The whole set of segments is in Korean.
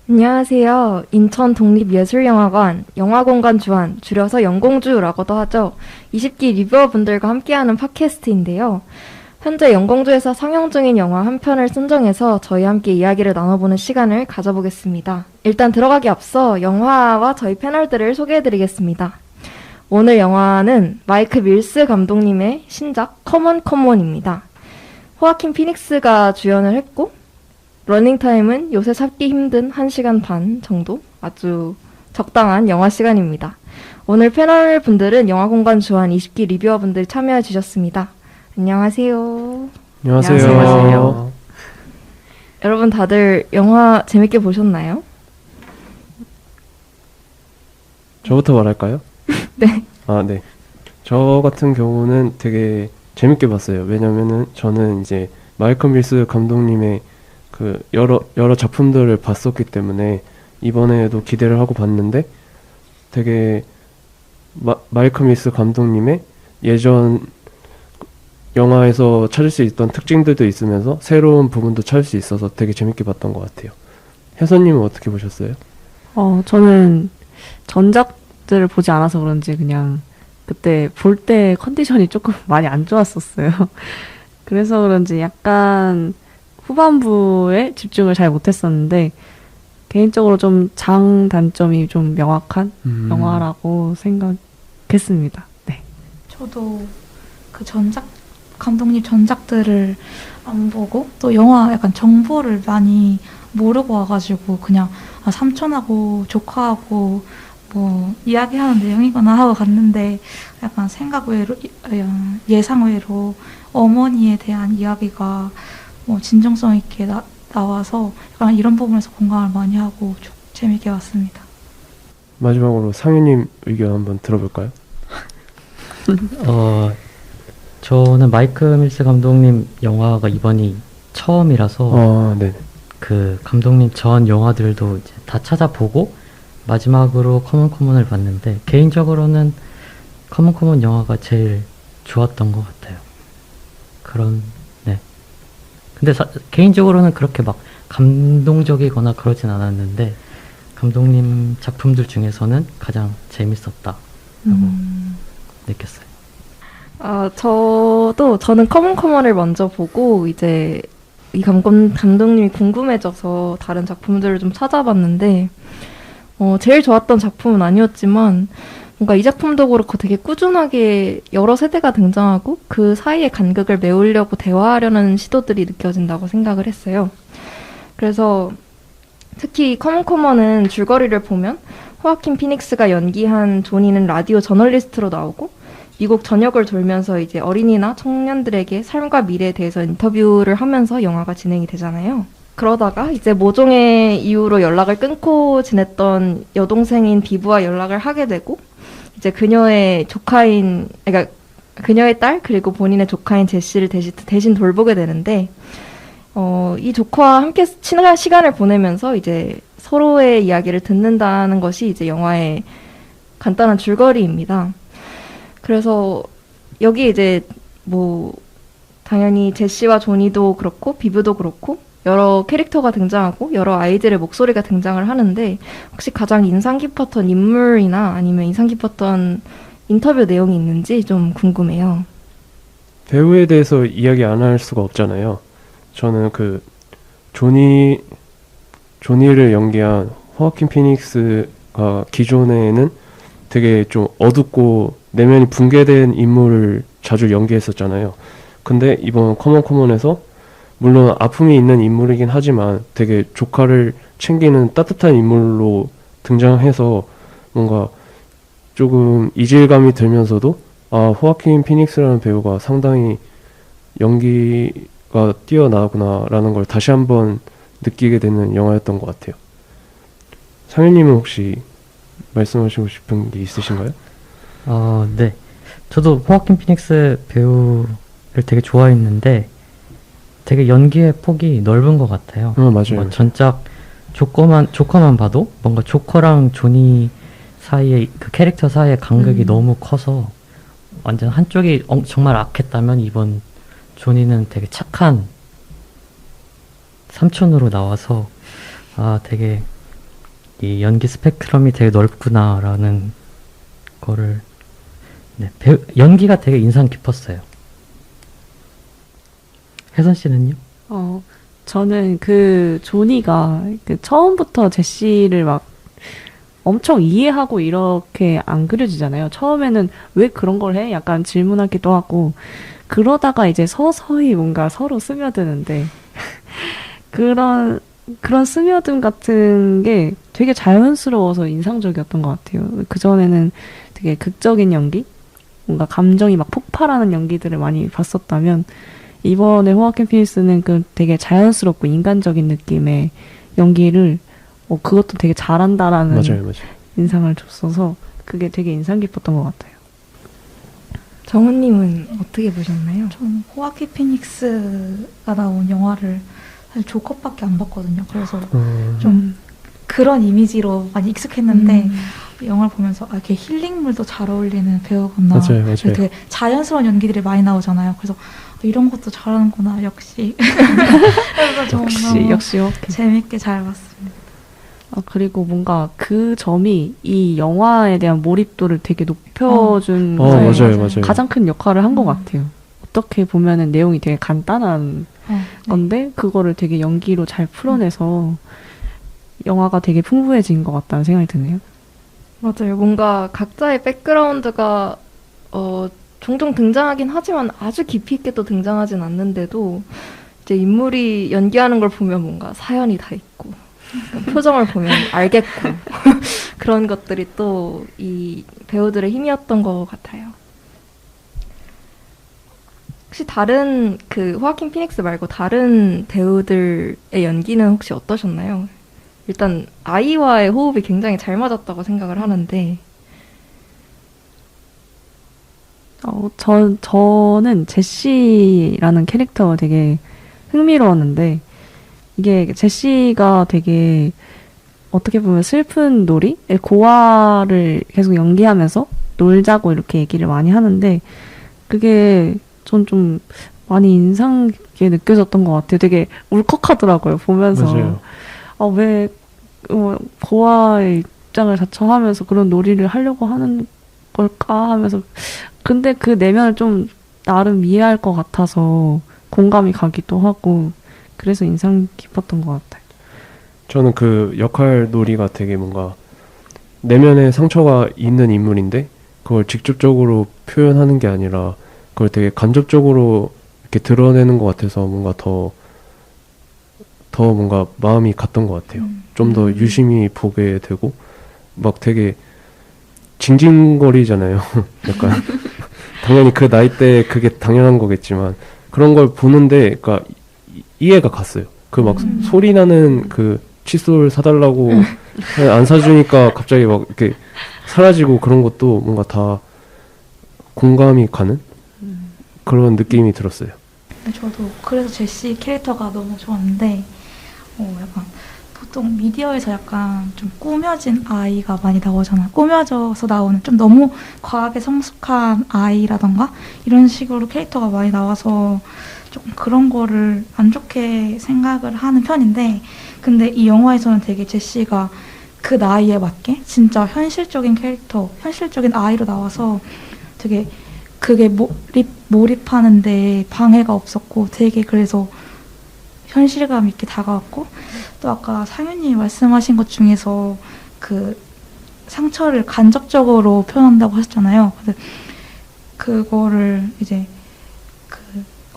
안녕하세요. 인천 독립예술영화관 영화공간 주한, 줄여서 영공주라고도 하죠. 20기 리뷰어분들과 함께하는 팟캐스트인데요. 현재 영공주에서 상영 중인 영화 한 편을 선정해서 저희 함께 이야기를 나눠보는 시간을 가져보겠습니다. 일단 들어가기 앞서 영화와 저희 패널들을 소개해드리겠습니다. 오늘 영화는 마이크 밀스 감독님의 신작 커먼 커먼입니다. 호아킨 피닉스가 주연을 했고 러닝타임은 요새 찾기 힘든 1시간 반 정도? 아주 적당한 영화 시간입니다. 오늘 패널 분들은 영화공간 주한 20기 리뷰어 분들 참여해 주셨습니다. 안녕하세요. 안녕하세요. 안녕하세요. 여러분 다들 영화 재밌게 보셨나요? 저부터 말할까요? 네. 네. 저 같은 경우는 되게 재밌게 봤어요. 왜냐면은 저는 이제 마이클 밀스 감독님의 그 여러 작품들을 봤었기 때문에 이번에도 기대를 하고 봤는데 되게 마이클 밀스 감독님의 예전 영화에서 찾을 수 있던 특징들도 있으면서 새로운 부분도 찾을 수 있어서 되게 재밌게 봤던 것 같아요. 혜선님은 어떻게 보셨어요? 저는 전작들을 보지 않아서 그런지 그냥 그때 볼 때 컨디션이 조금 많이 안 좋았었어요. 그래서 그런지 약간 후반부에 집중을 잘 못했었는데 개인적으로 좀 장단점이 좀 명확한 영화라고 생각했습니다. 네. 저도 그 감독님 전작들을 안 보고 또 영화 약간 정보를 많이 모르고 와가지고 그냥 삼촌하고 조카하고 뭐 이야기하는 내용이거나 하고 갔는데 약간 생각 외로 예상 외로 어머니에 대한 이야기가 뭐 진정성 있게 나와서 약간 이런 부분에서 공감을 많이 하고 재밌게 봤습니다. 마지막으로 상윤님 의견 한번 들어볼까요? 저는 마이크 밀스 감독님 영화가 이번이 처음이라서 네. 그 감독님 전 영화들도 이제 다 찾아보고 마지막으로 커먼커먼을 봤는데 개인적으로는 커먼커먼 영화가 제일 좋았던 것 같아요. 네. 근데 개인적으로는 그렇게 막 감동적이거나 그러진 않았는데 감독님 작품들 중에서는 가장 재밌었다라고 느꼈어요. 저는 커먼 커먼을 먼저 보고 이제 이 감독님이 궁금해져서 다른 작품들을 좀 찾아봤는데 제일 좋았던 작품은 아니었지만 뭔가 이 작품도 그렇고 되게 꾸준하게 여러 세대가 등장하고 그 사이의 간극을 메우려고 대화하려는 시도들이 느껴진다고 생각을 했어요. 그래서 특히 커먼 커먼은 줄거리를 보면 호아킨 피닉스가 연기한 조니는 라디오 저널리스트로 나오고 미국 전역을 돌면서 이제 어린이나 청년들에게 삶과 미래에 대해서 인터뷰를 하면서 영화가 진행이 되잖아요. 그러다가 이제 모종의 이유로 연락을 끊고 지냈던 여동생인 비브와 연락을 하게 되고 이제 그녀의 그녀의 딸 그리고 본인의 조카인 제시를 대신 돌보게 되는데 이 조카와 함께 친한 시간을 보내면서 이제 서로의 이야기를 듣는다는 것이 이제 영화의 간단한 줄거리입니다. 그래서 여기 이제 뭐 당연히 제시와 조니도 그렇고 비브도 그렇고 여러 캐릭터가 등장하고 여러 아이들의 목소리가 등장을 하는데 혹시 가장 인상 깊었던 인물이나 아니면 인상 깊었던 인터뷰 내용이 있는지 좀 궁금해요. 배우에 대해서 이야기 안 할 수가 없잖아요. 저는 그 조니를 연기한 호아킨 피닉스가 기존에는 되게 좀 어둡고 내면이 붕괴된 인물을 자주 연기했었잖아요. 근데 이번 커먼에서 물론 아픔이 있는 인물이긴 하지만 되게 조카를 챙기는 따뜻한 인물로 등장해서 뭔가 조금 이질감이 들면서도 호아킨 피닉스라는 배우가 상당히 연기가 뛰어나구나라는 걸 다시 한번 느끼게 되는 영화였던 것 같아요. 상현님은 혹시 말씀하시고 싶은 게 있으신가요? 네. 저도 호아킨 피닉스 배우를 되게 좋아했는데 되게 연기의 폭이 넓은 것 같아요. 맞아요. 전작 조커만 봐도 뭔가 조커랑 조니 사이의 그 캐릭터 사이의 간극이 너무 커서 완전 한쪽이 정말 악했다면 이번 조니는 되게 착한 삼촌으로 나와서 되게 이 연기 스펙트럼이 되게 넓구나라는 거를 네, 연기가 되게 인상 깊었어요. 혜선 씨는요? 저는 그 조니가 그 처음부터 제시를 막 엄청 이해하고 이렇게 안 그려지잖아요. 처음에는 왜 그런 걸 해? 약간 질문하기도 하고 그러다가 이제 서서히 뭔가 서로 스며드는데 그런 스며듦 같은 게 되게 자연스러워서 인상적이었던 것 같아요. 그전에는 되게 극적인 연기? 뭔가 감정이 막 폭발하는 연기들을 많이 봤었다면 이번에 호아킨 피닉스는 그 되게 자연스럽고 인간적인 느낌의 연기를 그것도 되게 잘한다라는 맞아요. 인상을 줬어서 그게 되게 인상 깊었던 것 같아요. 정은님은 어떻게 보셨나요? 전 호아킨 피닉스가 나온 영화를 사실 조커밖에 안 봤거든요. 그래서 좀 그런 이미지로 많이 익숙했는데 영화를 보면서 이렇게 힐링물도 잘 어울리는 배우구나. 맞아요. 되게 자연스러운 연기들이 많이 나오잖아요. 그래서 이런 것도 잘하는구나. 역시. 그래서 정말 역시 호아킨. 재밌게 잘 봤습니다. 그리고 뭔가 그 점이 이 영화에 대한 몰입도를 되게 높여준 맞아요. 가장 큰 역할을 한 것 같아요. 어떻게 보면은 내용이 되게 간단한 건데 그거를 되게 연기로 잘 풀어내서 영화가 되게 풍부해진 것 같다는 생각이 드네요. 맞아요. 뭔가 각자의 백그라운드가 종종 등장하긴 하지만 아주 깊이 있게 또 등장하진 않는데도 이제 인물이 연기하는 걸 보면 뭔가 사연이 다 있고 표정을 보면 알겠고 그런 것들이 또 이 배우들의 힘이었던 것 같아요. 혹시 다른 그 호아킨 피닉스 말고 다른 배우들의 연기는 혹시 어떠셨나요? 일단 아이와의 호흡이 굉장히 잘 맞았다고 생각을 하는데 저는 제시라는 캐릭터가 되게 흥미로웠는데 이게 제시가 되게 어떻게 보면 슬픈 놀이? 고아를 계속 연기하면서 놀자고 이렇게 얘기를 많이 하는데 그게 전 좀 많이 인상 깊게 느껴졌던 것 같아요. 되게 울컥하더라고요, 보면서. 맞아요. 왜 고아의 입장을 자처하면서 그런 놀이를 하려고 하는 걸까 하면서 근데 그 내면을 좀 나름 이해할 것 같아서 공감이 가기도 하고 그래서 인상 깊었던 것 같아요. 저는 그 역할 놀이가 되게 뭔가 내면에 상처가 있는 인물인데 그걸 직접적으로 표현하는 게 아니라 그걸 되게 간접적으로 이렇게 드러내는 것 같아서 뭔가 더 뭔가 마음이 갔던 것 같아요. 좀 더 유심히 보게 되고 막 되게 징징거리잖아요. 약간 당연히 그 나이 때 그게 당연한 거겠지만 그런 걸 보는데 그러니까 이해가 갔어요. 그 막 소리 나는 그 칫솔 사달라고 안 사주니까 갑자기 막 이렇게 사라지고 그런 것도 뭔가 다 공감이 가는 그런 느낌이 들었어요. 저도 그래서 제시 캐릭터가 너무 좋았는데 약간 보통 미디어에서 약간 좀 꾸며진 아이가 많이 나오잖아요. 꾸며져서 나오는 좀 너무 과하게 성숙한 아이라던가 이런 식으로 캐릭터가 많이 나와서 조금 그런 거를 안 좋게 생각을 하는 편인데 근데 이 영화에서는 되게 제시가 그 나이에 맞게 진짜 현실적인 캐릭터, 현실적인 아이로 나와서 되게 그게 몰입하는데 방해가 없었고 되게 그래서 현실감 있게 다가왔고 또 아까 상윤님이 말씀하신 것 중에서 그 상처를 간접적으로 표현한다고 하셨잖아요. 근데 그거를 이제 그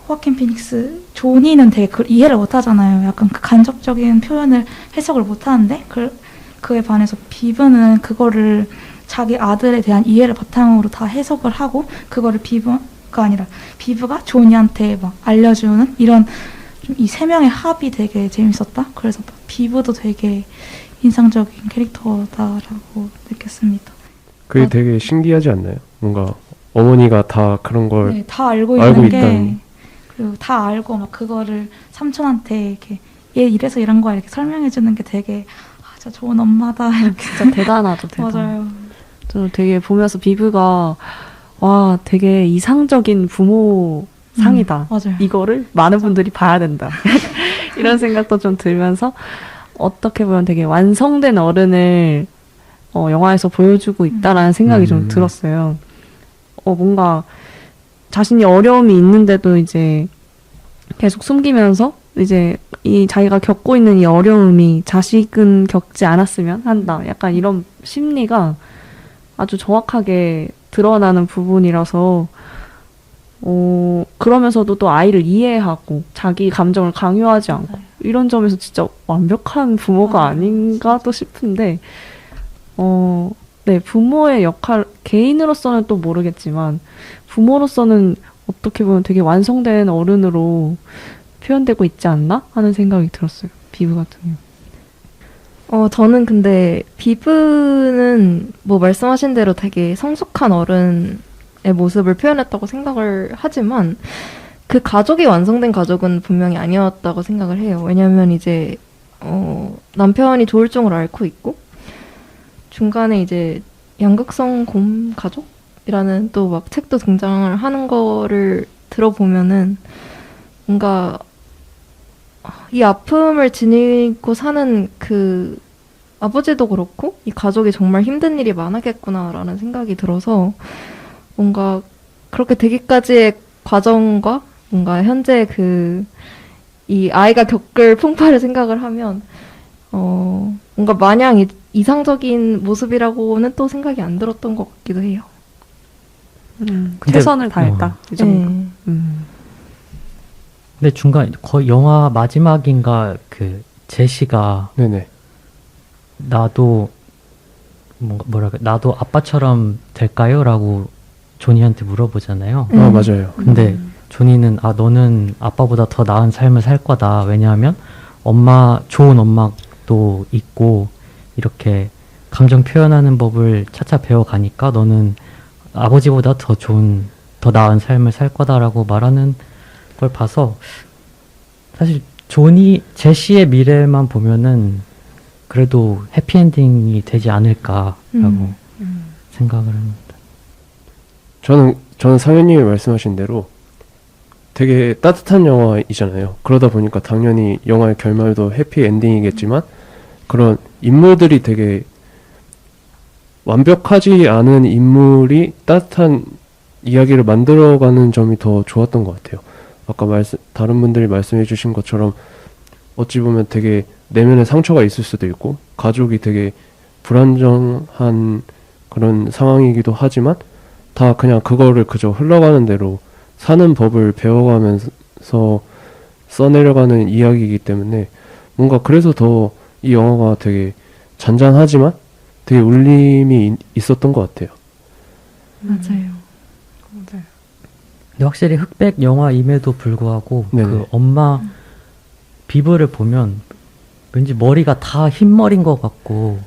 호아킨 피닉스 조니는 되게 이해를 못 하잖아요. 약간 그 간접적인 표현을 해석을 못 하는데 그에 반해서 비브는 그거를 자기 아들에 대한 이해를 바탕으로 다 해석을 하고 그거를 비브가 아니라 비브가 조니한테 막 알려주는 이런 이 세 명의 합이 되게 재밌었다. 그래서 비브도 되게 인상적인 캐릭터다라고 느꼈습니다. 그게 되게 신기하지 않나요? 뭔가 어머니가 다 그런 걸 네, 다 알고 있는 게 그리고 다 알고 막 그거를 삼촌한테 이렇게 얘 이래서 이런 거야 이렇게 설명해 주는 게 되게 진짜 좋은 엄마다 이렇게 진짜 대단하죠, 대단. 맞아요. 저 되게 보면서 비브가 와 되게 이상적인 부모 상이다. 맞아요. 이거를 많은 분들이 봐야 된다. 이런 생각도 좀 들면서 어떻게 보면 되게 완성된 어른을 영화에서 보여주고 있다라는 생각이 좀 들었어요. 뭔가 자신이 어려움이 있는데도 이제 계속 숨기면서 이제 이 자기가 겪고 있는 이 어려움이 자식은 겪지 않았으면 한다. 약간 이런 심리가 아주 정확하게 드러나는 부분이라서 그러면서도 또 아이를 이해하고 자기 감정을 강요하지 않고 이런 점에서 진짜 완벽한 부모가 아닌가 또 싶은데 네, 부모의 역할 개인으로서는 또 모르겠지만 부모로서는 어떻게 보면 되게 완성된 어른으로 표현되고 있지 않나 하는 생각이 들었어요. 비브 같은 경우. 저는 근데 비브는 뭐 말씀하신 대로 되게 성숙한 어른의 모습을 표현했다고 생각을 하지만 그 가족이 완성된 가족은 분명히 아니었다고 생각을 해요. 왜냐면 이제 남편이 조울증을 앓고 있고 중간에 이제 양극성 곰 가족이라는 또 막 책도 등장을 하는 거를 들어보면은 뭔가 이 아픔을 지니고 사는 그 아버지도 그렇고 이 가족이 정말 힘든 일이 많았겠구나라는 생각이 들어서 뭔가 그렇게 되기까지의 과정과 뭔가 현재 이 아이가 겪을 풍파를 생각을 하면 뭔가 마냥 이상적인 모습이라고는 또 생각이 안 들었던 것 같기도 해요. 근데- 최선을 다했다. 이 정도. 네. 근데 중간 거의 영화 마지막인가 그 제시가 네네. 나도 나도 아빠처럼 될까요?라고 조니한테 물어보잖아요. 맞아요. 근데 조니는 너는 아빠보다 더 나은 삶을 살 거다. 왜냐하면 좋은 엄마도 있고 이렇게 감정 표현하는 법을 차차 배워가니까 너는 아버지보다 더 나은 삶을 살 거다라고 말하는 걸 봐서 사실 제시의 미래만 보면은 그래도 해피엔딩이 되지 않을까라고 생각을 합니다. 저는 상현님이 말씀하신 대로 되게 따뜻한 영화이잖아요. 그러다 보니까 당연히 영화의 결말도 해피엔딩이겠지만 그런 인물들이 되게 완벽하지 않은 인물이 따뜻한 이야기를 만들어가는 점이 더 좋았던 것 같아요. 아까 다른 분들이 말씀해 주신 것처럼 어찌 보면 되게 내면에 상처가 있을 수도 있고 가족이 되게 불안정한 그런 상황이기도 하지만 다 그냥 그거를 그저 흘러가는 대로 사는 법을 배워가면서 써내려가는 이야기이기 때문에 뭔가 그래서 더 이 영화가 되게 잔잔하지만 되게 울림이 있었던 것 같아요. 맞아요. 근데 확실히 흑백 영화임에도 불구하고 네네. 그 엄마 비브를 보면 왠지 머리가 다 흰머리인 것 같고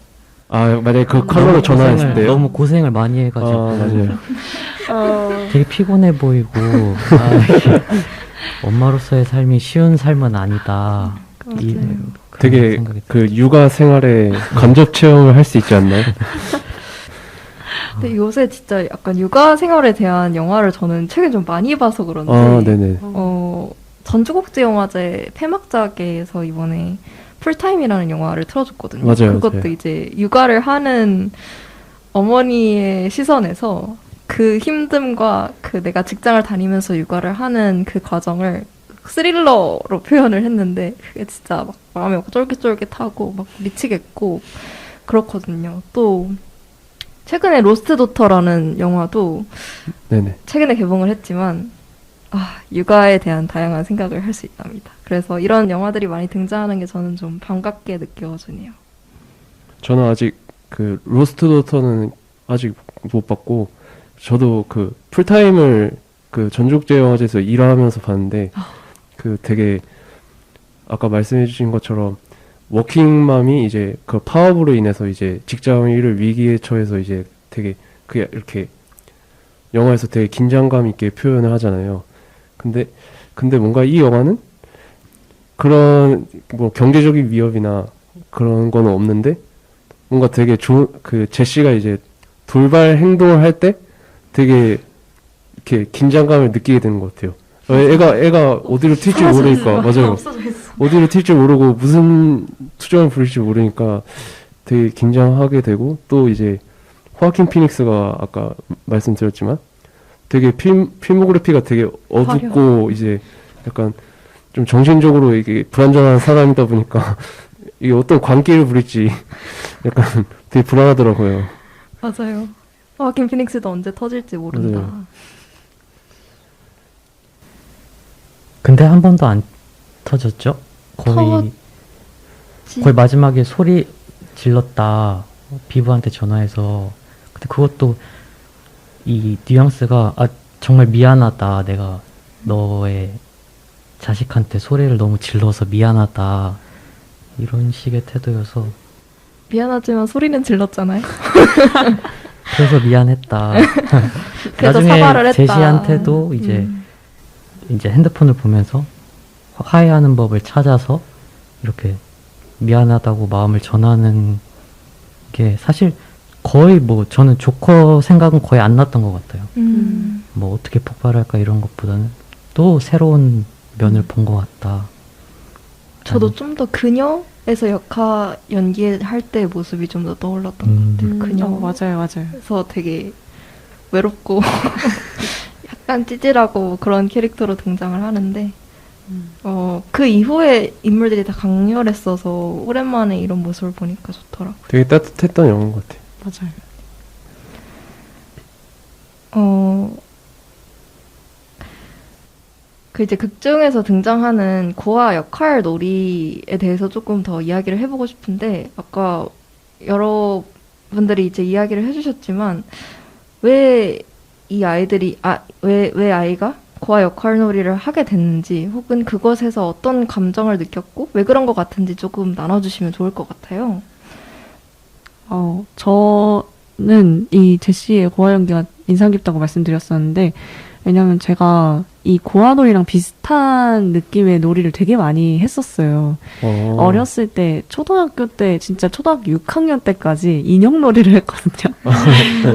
만약에 그 컬러로 너무 전환했을 고생을- 때요? 너무 고생을 많이 해가지고 맞아요. 되게 피곤해 보이고 이게 엄마로서의 삶이 쉬운 삶은 아니다. 그런 되게 생각이 그 육아 생활에 간접 체험을 할 수 있지 않나요? 근데 요새 진짜 약간 육아 생활에 대한 영화를 저는 최근에 좀 많이 봐서 그런지 네네. 전주국제영화제 폐막작에서 이번에 풀타임이라는 영화를 틀어줬거든요. 맞아요, 그것도 맞아요. 이제 육아를 하는 어머니의 시선에서 그 힘듦과 그 내가 직장을 다니면서 육아를 하는 그 과정을 스릴러로 표현을 했는데 그게 진짜 막 마음이 막 쫄깃쫄깃하고 막 미치겠고 그렇거든요. 또 최근에 로스트 도터라는 영화도 네네. 최근에 개봉을 했지만 육아에 대한 다양한 생각을 할 수 있답니다. 그래서 이런 영화들이 많이 등장하는 게 저는 좀 반갑게 느껴지네요. 저는 아직 그 로스트 도터는 아직 못 봤고 저도 그 풀타임을 그 전국제영화제에서 일하면서 봤는데 그 되게 아까 말씀해주신 것처럼 워킹맘이 이제 그 파업으로 인해서 이제 직장 일을 위기에 처해서 이제 되게 그게 이렇게 영화에서 되게 긴장감 있게 표현을 하잖아요. 근데 뭔가 이 영화는 그런 뭐 경제적인 위협이나 그런 건 없는데 뭔가 되게 그 제시가 이제 돌발 행동을 할 때 되게 이렇게 긴장감을 느끼게 되는 것 같아요. 애가 어디로 튈지 모르니까 맞아요. 어디로 튈지 모르고 무슨 투정을 부릴지 모르니까 되게 긴장하게 되고 또 이제 호아킨 피닉스가 아까 말씀드렸지만 되게 필모그래피가 되게 어둡고 이제 약간 좀 정신적으로 이게 불안정한 사람이다 보니까 이게 어떤 광기를 부릴지 약간 되게 불안하더라고요. 맞아요. 호아킨 피닉스도 언제 터질지 모른다. 맞아요. 근데 한 번도 안 터졌죠? 거의 마지막에 소리 질렀다. 비브한테 전화해서. 근데 그것도 이 뉘앙스가 정말 미안하다. 내가 너의 자식한테 소리를 너무 질러서 미안하다. 이런 식의 태도여서 미안하지만 소리는 질렀잖아요. 그래서 미안했다. 그래서 나중에 사과를 했다. 제시한테도 이제 핸드폰을 보면서 화해하는 법을 찾아서 이렇게 미안하다고 마음을 전하는 게 사실 거의 뭐 저는 조커 생각은 거의 안 났던 것 같아요. 뭐 어떻게 폭발할까 이런 것보다는 또 새로운 면을 본 것 같다. 저도 좀 더 그녀에서 역할 연기할 때의 모습이 좀 더 떠올랐던 것 같아요. 그녀. 맞아요, 맞아요. 그래서 되게 외롭고 약간 찌질하고 그런 캐릭터로 등장을 하는데 그 이후에 인물들이 다 강렬했어서 오랜만에 이런 모습을 보니까 좋더라고요. 되게 따뜻했던 영화인 것 같아요. 맞아요. 그 이제 극 중에서 등장하는 고아 역할 놀이에 대해서 조금 더 이야기를 해보고 싶은데 아까 여러분들이 이제 이야기를 해주셨지만 왜 이 아이들이 왜 아이가 고아 역할 놀이를 하게 됐는지 혹은 그것에서 어떤 감정을 느꼈고 왜 그런 것 같은지 조금 나눠주시면 좋을 것 같아요. 저는 이 제시의 고아 연기가 인상 깊다고 말씀드렸었는데 왜냐면 제가 이 고아놀이랑 비슷한 느낌의 놀이를 되게 많이 했었어요. 어렸을 때, 초등학교 때, 진짜 초등학교 6학년 때까지 인형놀이를 했거든요.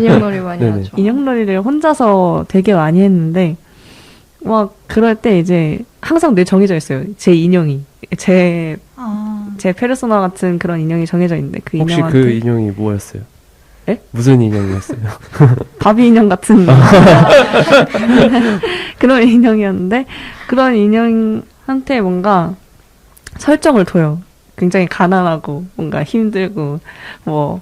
인형놀이 많이 네네. 하죠. 인형놀이를 혼자서 되게 많이 했는데, 막, 그럴 때 이제 항상 늘 정해져 있어요. 제 인형이. 제 페르소나 같은 그런 인형이 정해져 있는데, 그 혹시 인형한테. 그 인형이 뭐였어요? 에? 무슨 인형이었어요? 바비 인형 같은 그런 인형이었는데 그런 인형한테 뭔가 설정을 둬요. 굉장히 가난하고 뭔가 힘들고 뭐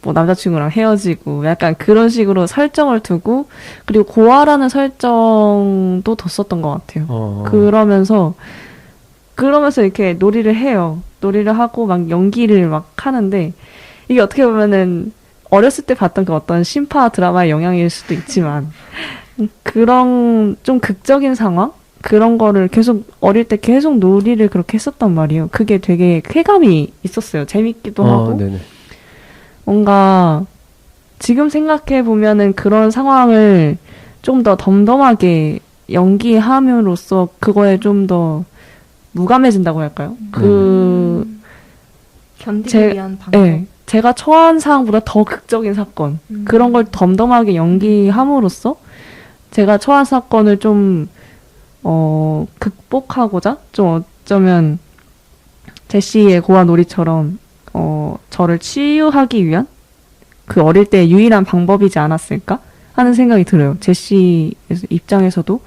남자친구랑 헤어지고 약간 그런 식으로 설정을 두고 그리고 고아라는 설정도 뒀었던 것 같아요. 그러면서 이렇게 놀이를 해요. 놀이를 하고 막 연기를 막 하는데 이게 어떻게 보면은 어렸을 때 봤던 그 어떤 신파 드라마의 영향일 수도 있지만 그런 좀 극적인 상황? 그런 거를 계속 어릴 때 계속 놀이를 그렇게 했었단 말이에요. 그게 되게 쾌감이 있었어요. 재밌기도 하고 네네. 뭔가 지금 생각해 보면은 그런 상황을 좀 더 덤덤하게 연기함으로써 그거에 좀 더 무감해진다고 할까요? 견디기 위한 방법. 네. 제가 처한 상황보다 더 극적인 사건 그런 걸 덤덤하게 연기함으로써 제가 처한 사건을 좀 극복하고자 좀 어쩌면 제시의 고아 놀이처럼 저를 치유하기 위한 그 어릴 때 유일한 방법이지 않았을까 하는 생각이 들어요. 제시 입장에서도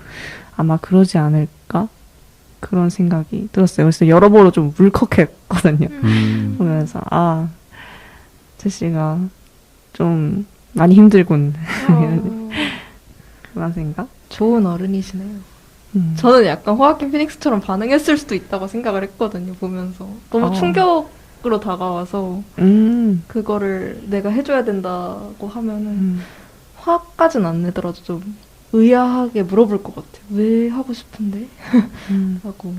아마 그러지 않을까 그런 생각이 들었어요. 그래서 여러모로 좀 울컥했거든요. 보면서 제시가 좀 많이 힘들군. 그런 생각? 좋은 어른이시네요. 저는 약간 호아킨 피닉스처럼 반응했을 수도 있다고 생각을 했거든요. 보면서 너무 충격으로 다가와서 그거를 내가 해줘야 된다고 하면은 화까지는 안 내더라도 좀 의아하게 물어볼 것 같아요. 왜 하고 싶은데? 하고.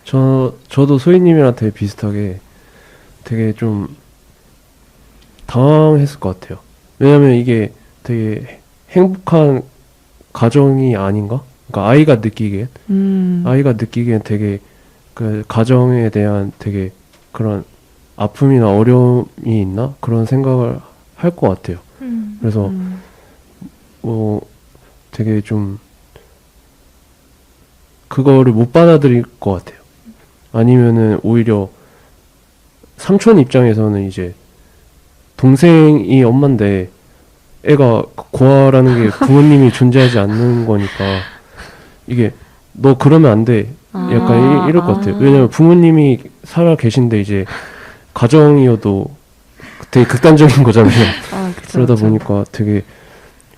저도 소희님이랑 되게 비슷하게 되게 좀 당황했을 것 같아요. 왜냐면 이게 되게 행복한 가정이 아닌가? 그러니까 아이가 느끼기엔 되게 그 가정에 대한 되게 그런 아픔이나 어려움이 있나? 그런 생각을 할 것 같아요. 그래서 뭐 되게 좀 그거를 못 받아들일 것 같아요. 아니면은 오히려 삼촌 입장에서는 이제 동생이 엄마인데 애가 고아라는 게 부모님이 존재하지 않는 거니까 이게 너 그러면 안 돼. 약간 이럴 것 같아요. 왜냐면 부모님이 살아 계신데 이제 가정이어도 되게 극단적인 거잖아요. 그쵸, 그러다 그쵸. 보니까 되게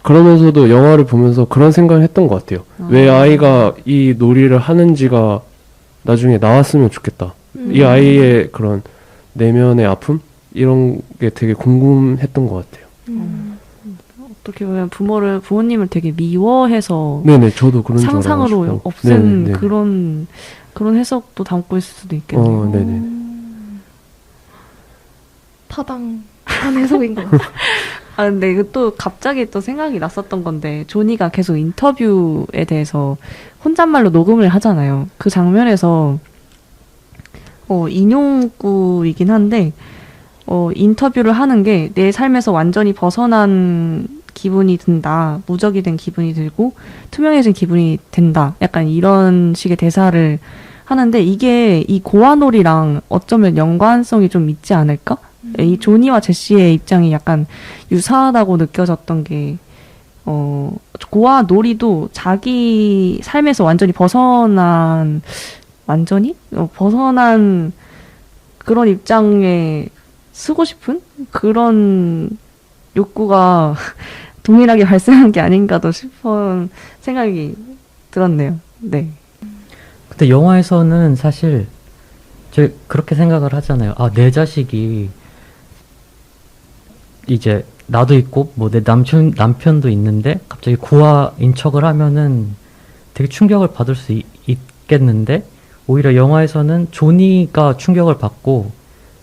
그러면서도 영화를 보면서 그런 생각을 했던 것 같아요. 왜 아이가 이 놀이를 하는지가 나중에 나왔으면 좋겠다. 이 아이의 그런 내면의 아픔? 이런 게 되게 궁금했던 것 같아요. 어떻게 보면 부모님을 되게 미워해서 네네, 저도 그런 줄 상상으로 알아가지고. 없앤 네네. 그런 해석도 담고 있을 수도 있겠네요. 네네. 타당한 해석인 것 같아요. 근데 이거 또 갑자기 또 생각이 났었던 건데, 조니가 계속 인터뷰에 대해서 혼잣말로 녹음을 하잖아요. 그 장면에서, 인용구이긴 한데, 인터뷰를 하는 게 내 삶에서 완전히 벗어난 기분이 든다. 무적이 된 기분이 들고, 투명해진 기분이 된다. 약간 이런 식의 대사를 하는데, 이게 이 고아놀이랑 어쩌면 연관성이 좀 있지 않을까? 이 조니와 제시의 입장이 약간 유사하다고 느껴졌던 게, 고아 놀이도 자기 삶에서 완전히 벗어난 그런 입장에 쓰고 싶은 그런 욕구가 동일하게 발생한 게 아닌가도 싶은 생각이 들었네요. 네. 근데 영화에서는 사실 저 그렇게 생각을 하잖아요. 아, 내 자식이 이제 나도 있고 뭐 내 남편도 있는데 갑자기 고아인 척을 하면은 되게 충격을 받을 수 있겠는데 오히려 영화에서는 조니가 충격을 받고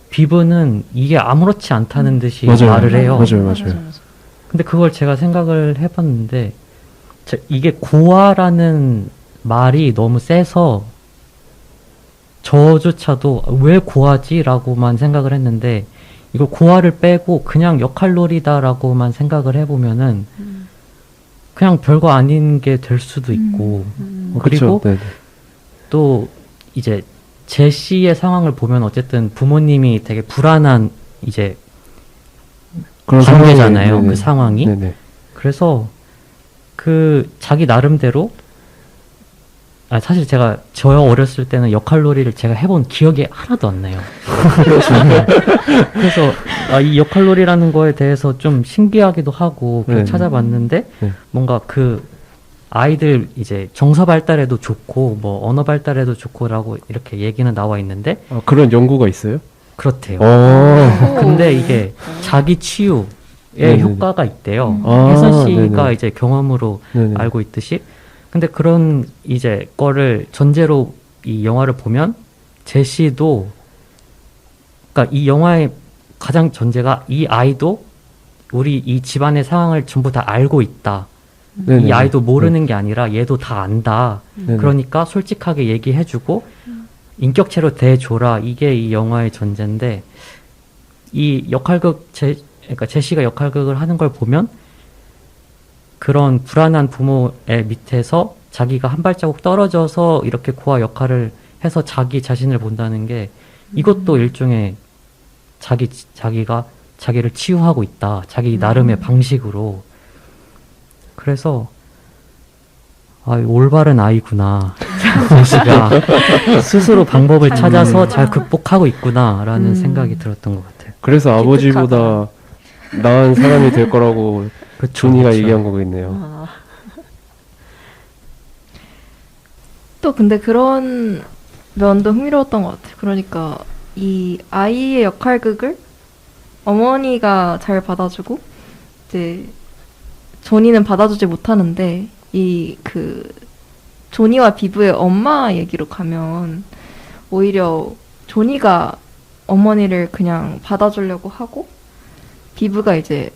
비브는 이게 아무렇지 않다는 듯이 말을 해요. 맞아요. 근데 그걸 제가 생각을 해봤는데 이게 고아라는 말이 너무 세서 저조차도 왜 고아지라고만 생각을 했는데 이거 고아를 빼고 그냥 역할놀이다라고만 생각을 해보면은 그냥 별거 아닌 게 될 수도 있고 그리고 그쵸, 네네. 또 이제 제시의 상황을 보면 어쨌든 부모님이 되게 불안한 이제 그런 관계잖아요. 상황이, 그 네네. 상황이. 네네. 그래서 그 자기 나름대로 사실 제가 저 어렸을 때는 역할놀이를 제가 해본 기억이 하나도 안 나요. 그래서 이 역할놀이라는 거에 대해서 좀 신기하기도 하고 네. 찾아봤는데 네. 뭔가 그 아이들 이제 정서 발달에도 좋고 뭐 언어 발달에도 좋고라고 이렇게 얘기는 나와 있는데 그런 연구가 있어요? 그렇대요. 어. 근데 이게 자기 치유에 네네네. 효과가 있대요. 아, 혜선 씨가 네네. 이제 경험으로 네네. 알고 있듯이. 근데 그런 이제 거를 전제로 이 영화를 보면 제시도 그러니까 이 영화의 가장 전제가 이 아이도 우리 이 집안의 상황을 전부 다 알고 있다. 네네. 이 아이도 모르는 게 아니라 얘도 다 안다. 네네. 그러니까 솔직하게 얘기해주고 인격체로 대줘라. 이게 이 영화의 전제인데 이 그러니까 제시가 역할극을 하는 걸 보면 그런 불안한 부모의 밑에서 자기가 한 발자국 떨어져서 이렇게 고아 역할을 해서 자기 자신을 본다는 게 이것도 일종의 자기가 자기를 치유하고 있다. 자기 나름의 방식으로. 그래서 올바른 아이구나. 제시가 스스로 방법을 찾아서 잘 극복하고 있구나라는 생각이 들었던 것 같아요. 그래서 아버지보다 나은 사람이 될 거라고 그쵸, 조니가 그쵸. 얘기한 거겠네요. 또 근데 그런 면도 흥미로웠던 것 같아요. 그러니까 이 아이의 역할극을 어머니가 잘 받아주고 이제 조니는 받아주지 못하는데 이 조니와 비브의 엄마 얘기로 가면 오히려 조니가 어머니를 그냥 받아주려고 하고 비브가 이제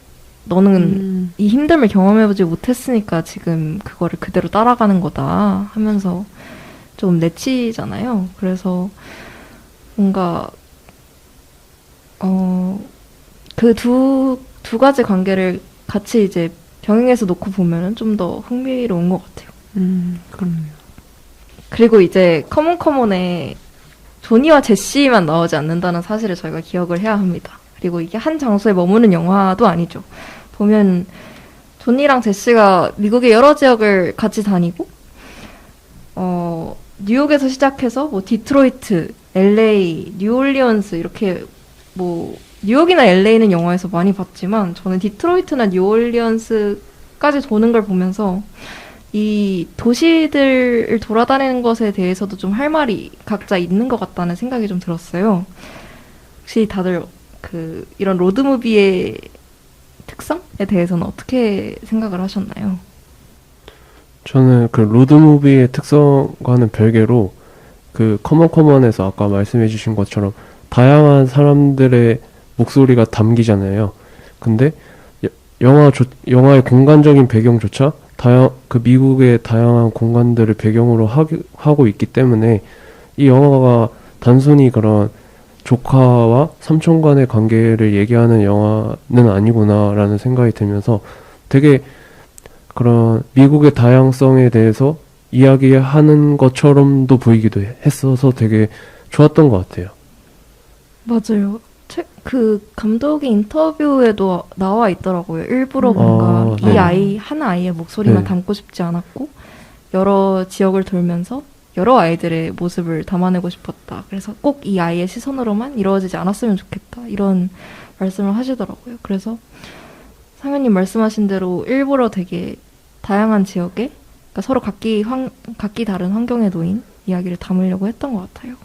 너는 이 힘듦을 경험해보지 못했으니까 지금 그거를 그대로 따라가는 거다 하면서 좀 내치잖아요. 그래서 뭔가 그 두 가지 관계를 같이 이제 병행해서 놓고 보면은 좀 더 흥미로운 것 같아요. 그럼요. 그리고 이제 커먼에 조니와 제시만 나오지 않는다는 사실을 저희가 기억을 해야 합니다. 그리고 이게 한 장소에 머무는 영화도 아니죠. 보면 조니랑 제시가 미국의 여러 지역을 같이 다니고 뉴욕에서 시작해서 뭐 디트로이트, LA, 뉴올리언스 이렇게 뭐 뉴욕이나 LA는 영화에서 많이 봤지만 저는 디트로이트나 뉴올리언스까지 도는 걸 보면서 이 도시들을 돌아다니는 것에 대해서도 좀 할 말이 각자 있는 것 같다는 생각이 좀 들었어요. 혹시 다들 이런 로드무비의 특성에 대해서는 어떻게 생각을 하셨나요? 저는 그 로드무비의 특성과는 별개로 그 커먼에서 아까 말씀해 주신 것처럼 다양한 사람들의 목소리가 담기잖아요. 근데 영화의 공간적인 배경조차 그 미국의 다양한 공간들을 배경으로 하고 있기 때문에 이 영화가 단순히 그런 조카와 삼촌 간의 관계를 얘기하는 영화는 아니구나라는 생각이 들면서 되게 그런 미국의 다양성에 대해서 이야기하는 것처럼도 보이기도 했어서 되게 좋았던 것 같아요. 맞아요. 그 감독의 인터뷰에도 나와 있더라고요. 일부러 뭔가 네. 한 아이의 목소리만 네. 담고 싶지 않았고 여러 지역을 돌면서 여러 아이들의 모습을 담아내고 싶었다. 그래서 꼭 이 아이의 시선으로만 이루어지지 않았으면 좋겠다. 이런 말씀을 하시더라고요. 그래서 상현님 말씀하신 대로 일부러 되게 다양한 지역에 그러니까 서로 각기 다른 환경에 놓인 이야기를 담으려고 했던 것 같아요.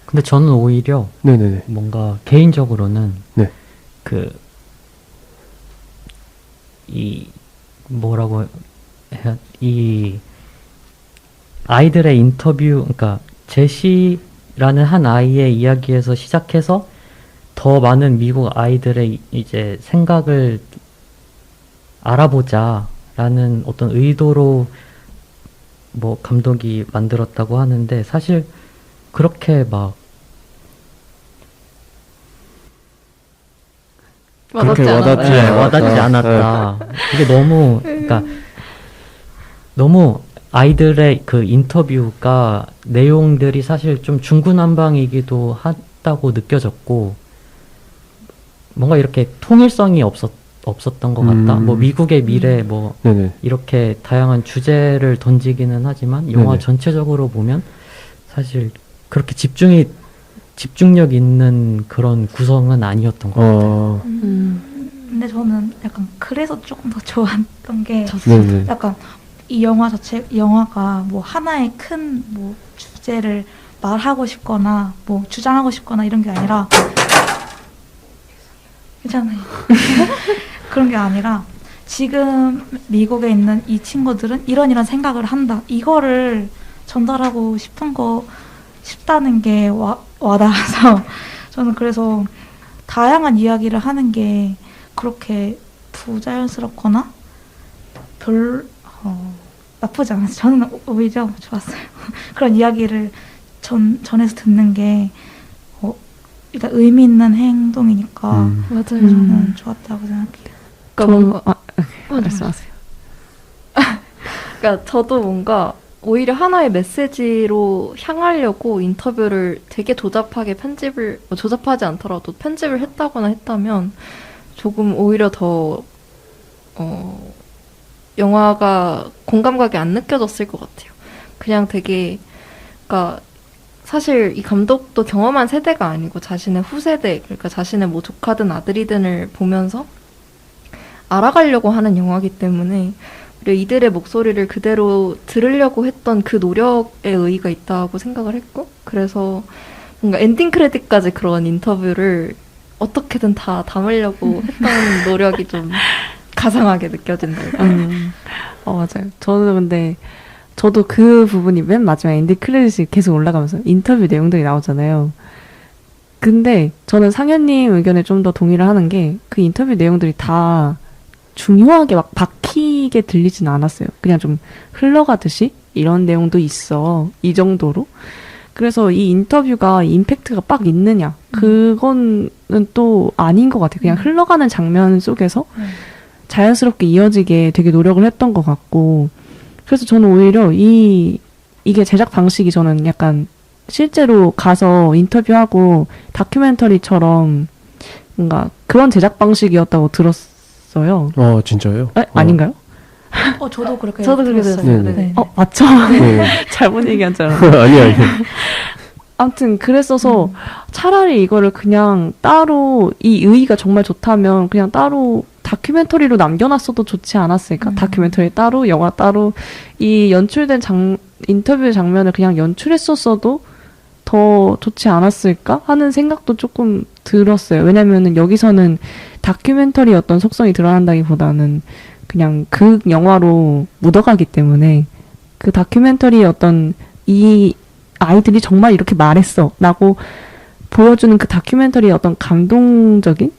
근데 저는 오히려 네네네. 뭔가 개인적으로는 네. 뭐라고 해야, 이 아이들의 인터뷰, 그러니까 제시라는 한 아이의 이야기에서 시작해서 더 많은 미국 아이들의 이제 생각을 알아보자라는 어떤 의도로 뭐 감독이 만들었다고 하는데 사실 그렇게 막 그렇게 와닿지 와닿지 않았다. 이게 그러니까 너무 아이들의 그 인터뷰가 내용들이 사실 좀 중구난방이기도 하다고 느껴졌고 뭔가 이렇게 통일성이 없었던 것 같다. 뭐 미국의 미래 뭐 네네. 이렇게 다양한 주제를 던지기는 하지만 영화 네네. 전체적으로 보면 사실 그렇게 집중력 있는 그런 구성은 아니었던 것 같아요. 근데 저는 약간 그래서 조금 더 좋았던 게 네네. 약간 이 영화가 뭐 하나의 큰 뭐 주제를 말하고 싶거나 뭐 주장하고 싶거나 이런 게 아니라 괜찮아요. 그런 게 아니라 지금 미국에 있는 이 친구들은 이런 생각을 한다. 이거를 전달하고 싶다는 게 와닿아서 저는 그래서 다양한 이야기를 하는 게 그렇게 부자연스럽거나 나쁘지 않았어요. 저는 오히려 좋았어요. 그런 이야기를 전에서 듣는 게 일단 의미 있는 행동이니까 맞아요. 저는 좋았다고 생각해요. 그러니까 말씀하세요. 그러니까 저도 뭔가 오히려 하나의 메시지로 향하려고 인터뷰를 되게 조잡하게 조잡하지 않더라도 편집을 했다거나 했다면 조금 오히려 더 영화가 공감각이 안 느껴졌을 것 같아요. 그냥 되게 그러니까 사실 이 감독도 경험한 세대가 아니고 자신의 후세대, 그러니까 자신의 뭐 조카든 아들이든을 보면서 알아가려고 하는 영화이기 때문에 그리고 이들의 목소리를 그대로 들으려고 했던 그 노력에 의의가 있다고 생각을 했고 그래서 뭔가 엔딩 크레딧까지 그런 인터뷰를 어떻게든 다 담으려고 했던 노력이 좀 가상하게 느껴진다. 맞아요. 저도 그 부분이 맨 마지막에 엔딩 크레딧이 계속 올라가면서 인터뷰 내용들이 나오잖아요. 근데 저는 상현님 의견에 좀 더 동의를 하는 게 그 인터뷰 내용들이 다 중요하게 막 박히게 들리진 않았어요. 그냥 좀 흘러가듯이 이런 내용도 있어. 이 정도로. 그래서 이 인터뷰가 임팩트가 빡 있느냐. 그거는 또 아닌 것 같아요. 그냥 흘러가는 장면 속에서 자연스럽게 이어지게 되게 노력을 했던 것 같고. 그래서 저는 오히려 이 이게 제작 방식이 저는 약간 실제로 가서 인터뷰하고 다큐멘터리처럼 뭔가 그런 제작 방식이었다고 들었어요. 진짜요? 아닌가요? 저도 그렇게 저도 그렇게 들었어요. 들었어요. 네. 맞죠? 네. 잘못 얘기한 줄 알았는데. 아니. 아무튼 그랬어서 차라리 이거를 그냥 따로 이 의의가 정말 좋다면 그냥 따로 다큐멘터리로 남겨놨어도 좋지 않았을까? 다큐멘터리 따로, 영화 따로 이 연출된 인터뷰 장면을 그냥 연출했었어도 더 좋지 않았을까? 하는 생각도 조금 들었어요. 왜냐면은 여기서는 다큐멘터리 어떤 속성이 드러난다기보다는 그냥 그 영화로 묻어가기 때문에 그 다큐멘터리의 어떤 이 아이들이 정말 이렇게 말했어 라고 보여주는 그 다큐멘터리의 어떤 감동적인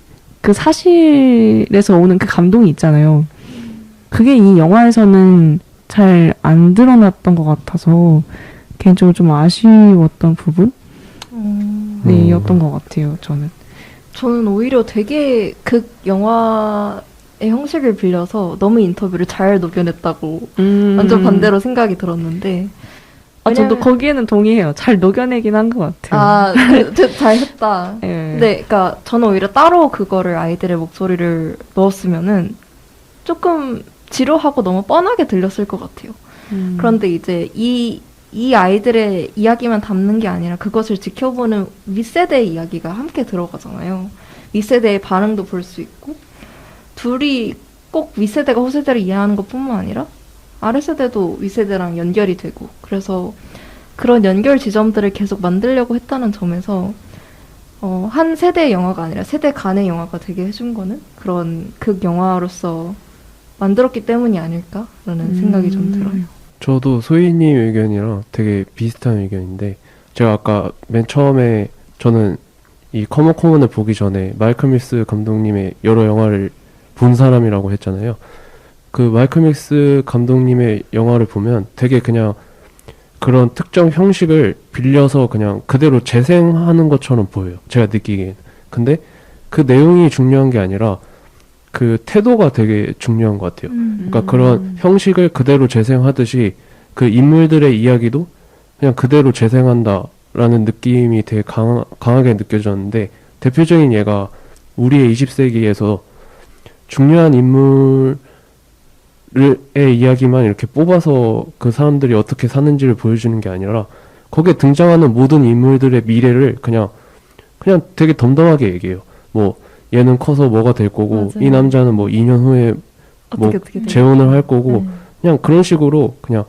그 사실에서 오는 그 감동이 있잖아요. 그게 이 영화에서는 잘 안 드러났던 것 같아서 개인적으로 좀 아쉬웠던 부분이었던 것 같아요. 저는 오히려 되게 극 영화의 형식을 빌려서 너무 인터뷰를 잘 녹여냈다고 완전 반대로 생각이 들었는데 저도 거기에는 동의해요. 잘 녹여내긴 한 것 같아요. 잘 했다. 네. 근데 그러니까 저는 오히려 따로 그거를 아이들의 목소리를 넣었으면은 조금 지루하고 너무 뻔하게 들렸을 것 같아요. 그런데 이제 이 아이들의 이야기만 담는 게 아니라 그것을 지켜보는 윗세대의 이야기가 함께 들어가잖아요. 윗세대의 반응도 볼 수 있고 둘이 꼭 윗세대가 후세대를 이해하는 것뿐만 아니라 아랫세대도 윗세대랑 연결이 되고 그래서 그런 연결 지점들을 계속 만들려고 했다는 점에서 한 세대의 영화가 아니라 세대 간의 영화가 되게 해준 거는 그런 극 영화로서 만들었기 때문이 아닐까라는 생각이 좀 들어요. 저도 소희님 의견이랑 되게 비슷한 의견인데 제가 아까 맨 처음에 저는 이 커먼을 보기 전에 마이클 밀스 감독님의 여러 영화를 본 사람이라고 했잖아요. 그 마이클 밀스 감독님의 영화를 보면 되게 그냥 그런 특정 형식을 빌려서 그냥 그대로 재생하는 것처럼 보여요. 제가 느끼기엔. 근데 그 내용이 중요한 게 아니라 그 태도가 되게 중요한 것 같아요. 그러니까 그런 형식을 그대로 재생하듯이 그 인물들의 이야기도 그냥 그대로 재생한다라는 느낌이 되게 강하게 느껴졌는데 대표적인 예가 우리의 20세기에서 중요한 인물의 이야기만 이렇게 뽑아서 그 사람들이 어떻게 사는지를 보여주는 게 아니라 거기에 등장하는 모든 인물들의 미래를 그냥 되게 덤덤하게 얘기해요. 뭐 얘는 커서 뭐가 될 거고 맞아요. 이 남자는 뭐 2년 후에 뭐 어떻게 재혼을 할 거고 그냥 그런 식으로 그냥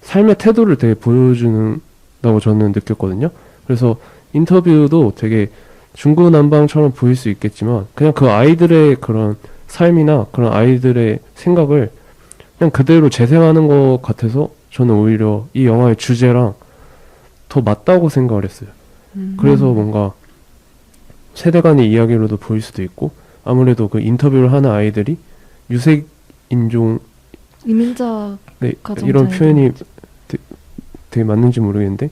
삶의 태도를 되게 보여주는다고 저는 느꼈거든요. 그래서 인터뷰도 되게 중구난방처럼 보일 수 있겠지만 그냥 그 아이들의 그런 삶이나 그런 아이들의 생각을 그냥 그대로 재생하는 것 같아서 저는 오히려 이 영화의 주제랑 더 맞다고 생각을 했어요. 그래서 뭔가 세대 간의 이야기로도 보일 수도 있고 아무래도 그 인터뷰를 하는 아이들이 유색 인종 이민자 가정자의 이런 표현이 되게 맞는지 모르겠는데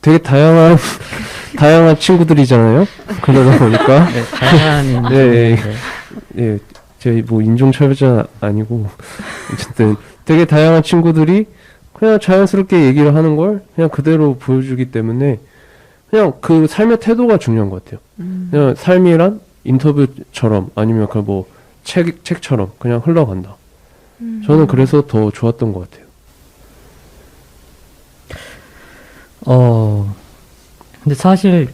되게 다양한 친구들이잖아요. 그러다 보니까 네, 다양한 네. 예, 제 뭐 인종차별자 아니고 어쨌든 되게 다양한 친구들이 그냥 자연스럽게 얘기를 하는 걸 그냥 그대로 보여주기 때문에 그냥 그 삶의 태도가 중요한 것 같아요. 그냥 삶이란 인터뷰처럼 아니면 그 뭐 책처럼 그냥 흘러간다. 저는 그래서 더 좋았던 것 같아요. 근데 사실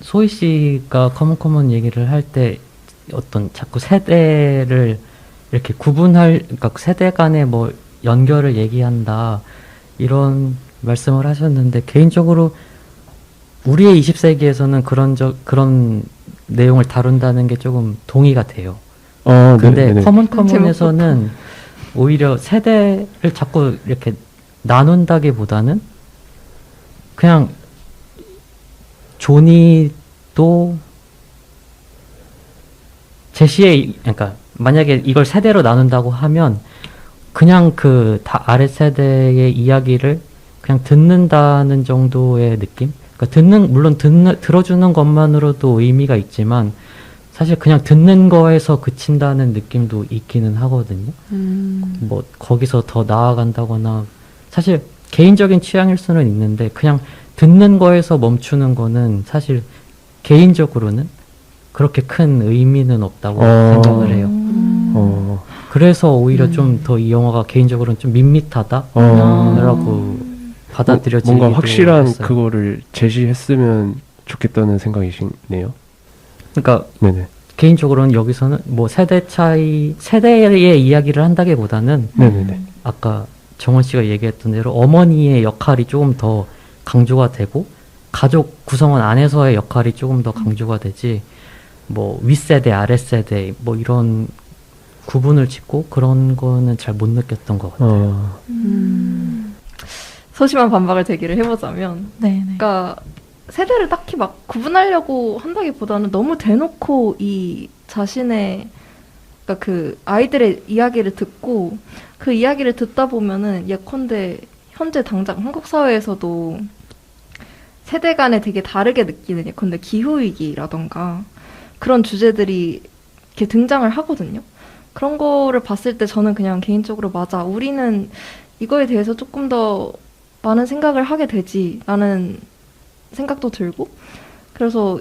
소희 씨가 커먼 얘기를 할 때 어떤 자꾸 세대를 이렇게 그러니까 세대 간의 뭐 연결을 얘기한다 이런 말씀을 하셨는데 개인적으로 우리의 20세기에서는 그런 내용을 다룬다는 게 조금 동의가 돼요. 근데 네네. 커먼에서는 오히려 세대를 자꾸 이렇게 나눈다기보다는 그냥 조니도 그러니까 만약에 이걸 세대로 나눈다고 하면 그냥 그 아래 세대의 이야기를 그냥 듣는다는 정도의 느낌? 그러니까 물론 들어주는 것만으로도 의미가 있지만 사실 그냥 듣는 거에서 그친다는 느낌도 있기는 하거든요. 뭐 거기서 더 나아간다거나 사실 개인적인 취향일 수는 있는데 그냥 듣는 거에서 멈추는 거는 사실 개인적으로는 그렇게 큰 의미는 없다고 생각을 해요. 어, 그래서 오히려 좀 더 이 영화가 개인적으로는 좀 밋밋하다라고 받아들여지기도 뭔가 확실한 했어요. 그거를 제시했으면 좋겠다는 생각이시네요. 그러니까 네네. 개인적으로는 여기서는 뭐 세대 차이, 세대의 이야기를 한다기보다는 네네네. 아까 정원 씨가 얘기했던 대로 어머니의 역할이 조금 더 강조가 되고 가족 구성원 안에서의 역할이 조금 더 강조가 되지 뭐 윗세대, 아랫세대 뭐 이런 구분을 짓고 그런 거는 잘 못 느꼈던 것 같아요. 소심한 반박을 제기를 해보자면, 네네. 그러니까 세대를 딱히 막 구분하려고 한다기보다는 너무 대놓고 이 자신의, 그러니까 그 아이들의 이야기를 듣고 그 이야기를 듣다 보면은 예컨대 현재 당장 한국 사회에서도 세대 간에 되게 다르게 느끼는 예컨대 기후위기라던가 그런 주제들이 이렇게 등장을 하거든요. 그런 거를 봤을 때 저는 그냥 개인적으로 맞아. 우리는 이거에 대해서 조금 더 많은 생각을 하게 되지. 라는 생각도 들고. 그래서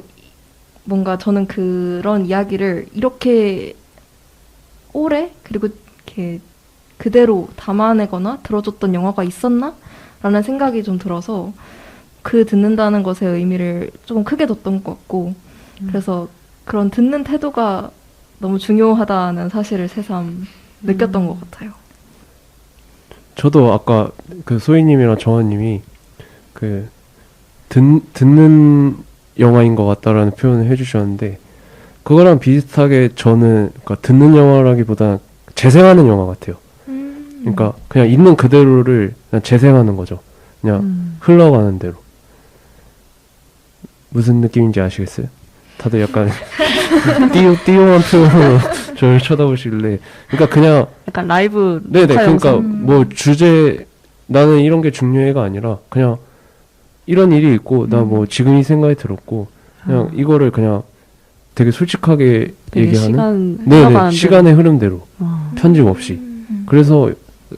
뭔가 저는 그런 이야기를 이렇게 오래 그리고 이렇게 그대로 담아내거나 들어줬던 영화가 있었나? 라는 생각이 좀 들어서 그 듣는다는 것의 의미를 조금 크게 뒀던 것 같고 그래서 그런 듣는 태도가 너무 중요하다는 사실을 새삼 느꼈던 것 같아요. 저도 아까 그 소희님이랑 정원님이 그 듣는 영화인 것 같다라는 표현을 해주셨는데 그거랑 비슷하게 저는 그러니까 듣는 영화라기보다 재생하는 영화 같아요. 그러니까 그냥 있는 그대로를 그냥 재생하는 거죠. 그냥 흘러가는 대로. 무슨 느낌인지 아시겠어요? 다들 약간 띠용한 표현으로 저를 쳐다보실래. 그러니까 그냥 약간 라이브 네네. 녹화 그러니까 영상. 뭐 주제 나는 이런 게 중요해가 아니라 그냥 이런 일이 있고 나 뭐 지금 이 생각이 들었고 그냥 이거를 그냥 되게 솔직하게 되게 얘기하는 시간 네네 흘러가는 시간의 흐름대로 어. 편집 없이. 그래서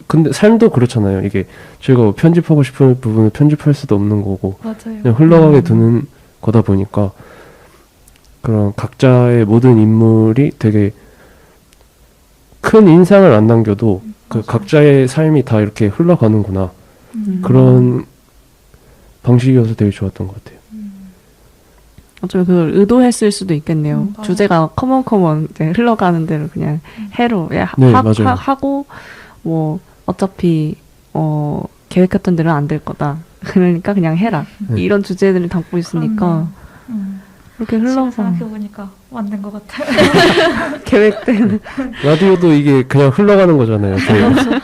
근데 삶도 그렇잖아요. 이게 저희가 뭐 편집하고 싶은 부분을 편집할 수도 없는 거고 맞아요. 그냥 흘러가게 두는 거다 보니까 그런 각자의 모든 인물이 되게 큰 인상을 안 남겨도 그 각자의 삶이 다 이렇게 흘러가는구나 그런 방식이어서 되게 좋았던 것 같아요. 어쩌면 그걸 의도했을 수도 있겠네요. 맞아요. 주제가 커먼 이제 흘러가는 대로 그냥 해로 네, 맞아요. 하고 뭐 어차피 계획했던 대로 안 될 거다. 그러니까 그냥 해라. 네. 이런 주제들을 담고 있으니까 그렇게 지금 흘러서 생각해보니까 맞는 것 같아요. 계획된 라디오도 이게 그냥 흘러가는 거잖아요.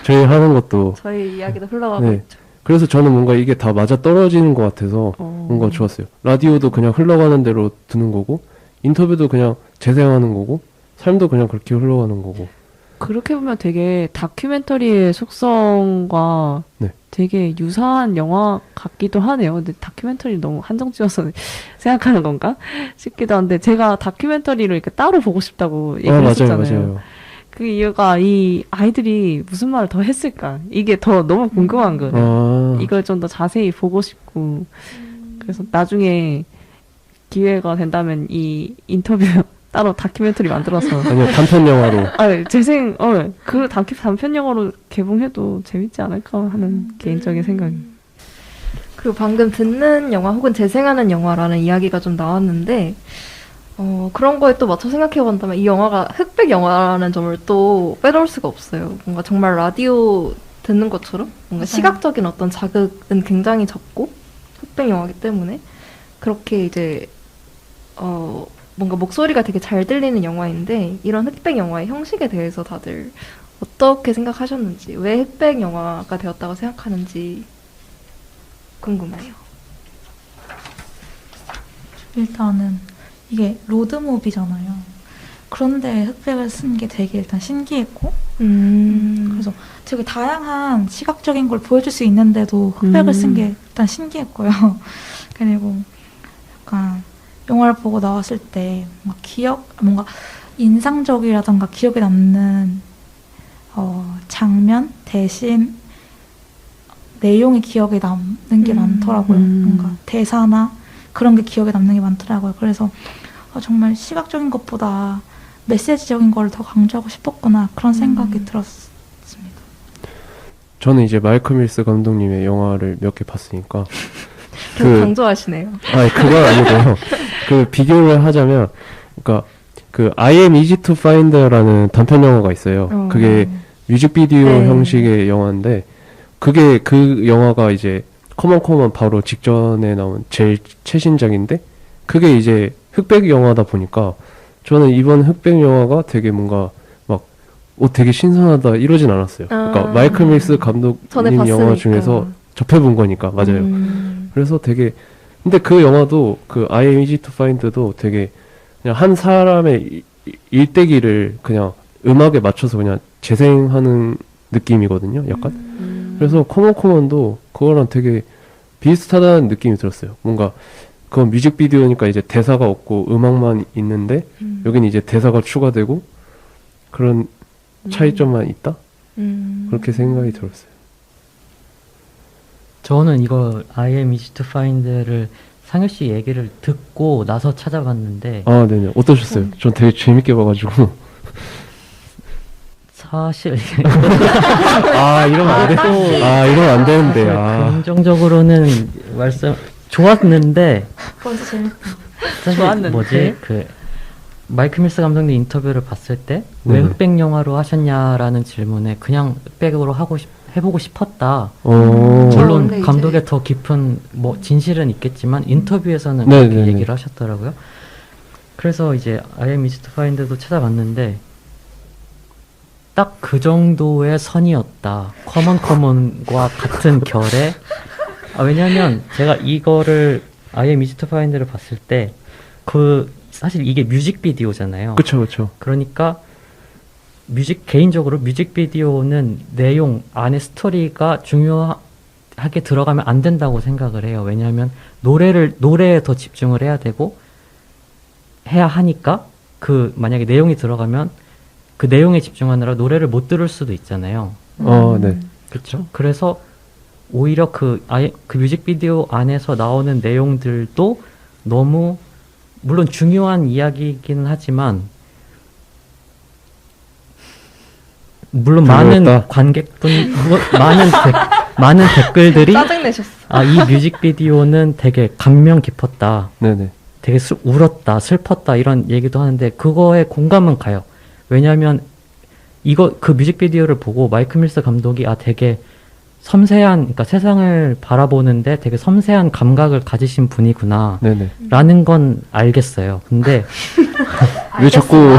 저희 하는 것도. 저희 이야기도 흘러가고 네. 있죠. 그래서 저는 뭔가 이게 다 맞아 떨어지는 것 같아서 뭔가 좋았어요. 라디오도 그냥 흘러가는 대로 듣는 거고, 인터뷰도 그냥 재생하는 거고, 삶도 그냥 그렇게 흘러가는 거고. 그렇게 보면 되게 다큐멘터리의 속성과 네. 되게 유사한 영화 같기도 하네요. 근데 다큐멘터리 너무 한정지어서 생각하는 건가 싶기도 한데 제가 다큐멘터리를 이렇게 따로 보고 싶다고 얘기를 맞아요, 했었잖아요. 맞아요. 그 이유가 이 아이들이 무슨 말을 더 했을까? 이게 더 너무 궁금한 거예요. 아, 이걸 좀 더 자세히 보고 싶고 그래서 나중에 기회가 된다면 이 인터뷰 따로 다큐멘터리 만들어서 아니요, 단편 영화로. 그 단편 영화로 개봉해도 재밌지 않을까 하는 개인적인 생각이. 그리고 방금 듣는 영화 혹은 재생하는 영화라는 이야기가 좀 나왔는데 그런 거에 또 맞춰 생각해 본다면 이 영화가 흑백 영화라는 점을 또 빼놓을 수가 없어요. 뭔가 정말 라디오 듣는 것처럼 뭔가 맞아요. 시각적인 어떤 자극은 굉장히 적고 흑백 영화이기 때문에 그렇게 이제 뭔가 목소리가 되게 잘 들리는 영화인데 이런 흑백 영화의 형식에 대해서 다들 어떻게 생각하셨는지 왜 흑백 영화가 되었다고 생각하는지 궁금해요. 일단은 이게 로드무비잖아요. 그런데 흑백을 쓴 게 되게 일단 신기했고 그래서 되게 다양한 시각적인 걸 보여줄 수 있는데도 흑백을 쓴 게 일단 신기했고요. 그리고 약간 영화를 보고 나왔을 때 뭔가 인상적이라던가 기억에 남는 장면 대신 내용이 기억에 남는 게 많더라고요. 뭔가 대사나 그런 게 기억에 남는 게 많더라고요. 그래서 정말 시각적인 것보다 메시지적인 걸 더 강조하고 싶었구나 그런 생각이 들었습니다. 저는 이제 마이클 밀스 감독님의 영화를 몇 개 봤으니까 계속 강조하시네요. 아니 그건 아니고요. 그 비교를 하자면 그러니까 그 I am easy to find라는 단편 영화가 있어요. 그게 뮤직비디오 네. 형식의 영화인데 그게 그 영화가 이제 커먼 바로 직전에 나온 제일 최신작인데 그게 이제 흑백 영화다 보니까 저는 이번 흑백 영화가 되게 뭔가 막 되게 신선하다 이러진 않았어요. 그러니까 마이클 밀스 전에 감독님 영화 봤으니까. 중에서 접해본 거니까 맞아요. 그래서 되게 근데 그 영화도 그 I am easy to find도 되게 그냥 한 사람의 일대기를 그냥 음악에 맞춰서 그냥 재생하는 느낌이거든요. 약간. 그래서 커먼도 그거랑 되게 비슷하다는 느낌이 들었어요. 뭔가 그건 뮤직비디오니까 이제 대사가 없고 음악만 있는데 여긴 이제 대사가 추가되고 그런 차이점만 있다? 그렇게 생각이 들었어요. 저는 이거 I am easy to find를 상혁 씨 얘기를 듣고 나서 찾아봤는데 아, 네네. 어떠셨어요? 전 되게 재밌게 봐가지고. 사실 이러면 안 돼. 이러면 안 되는데. 긍정적으로는 좋았는데 벌써 재밌다. 사실 좋았는데? 뭐지 그 마이클 밀스 감독님 인터뷰를 봤을 때 왜 흑백 영화로 하셨냐라는 질문에 그냥 흑백으로 해보고 싶었다. 어. 물론 근데 감독의 더 깊은 뭐 진실은 있겠지만 인터뷰에서는 네, 그렇게 네, 네. 얘기를 하셨더라고요. 그래서 이제 I am easy to find도 찾아봤는데 딱 그 정도의 선이었다. 커먼과 같은 결의. 왜냐면 제가 이거를 I am easy to find를 봤을 때 사실 이게 뮤직비디오잖아요. 그쵸. 그러니까 개인적으로 뮤직비디오는 내용 안에 스토리가 중요하게 들어가면 안 된다고 생각을 해요. 왜냐하면 노래에 더 집중을 해야 되고 해야 하니까 만약에 내용이 들어가면 그 내용에 집중하느라 노래를 못 들을 수도 있잖아요. 네. 그렇죠. 그래서 오히려 그 뮤직비디오 안에서 나오는 내용들도 너무 물론 중요한 이야기이기는 하지만 물론 많은 별로였다. 관객분 많은 댓글들이 짜증내셨어. 이 뮤직비디오는 되게 감명 깊었다. 네네. 되게 울었다, 슬펐다 이런 얘기도 하는데 그거에 공감은 가요. 왜냐하면 그 뮤직비디오를 보고 마이클 밀스 감독이 되게 섬세한, 그러니까 세상을 바라보는데 되게 섬세한 감각을 가지신 분이구나. 네네. 라는 건 알겠어요. 근데 왜 자꾸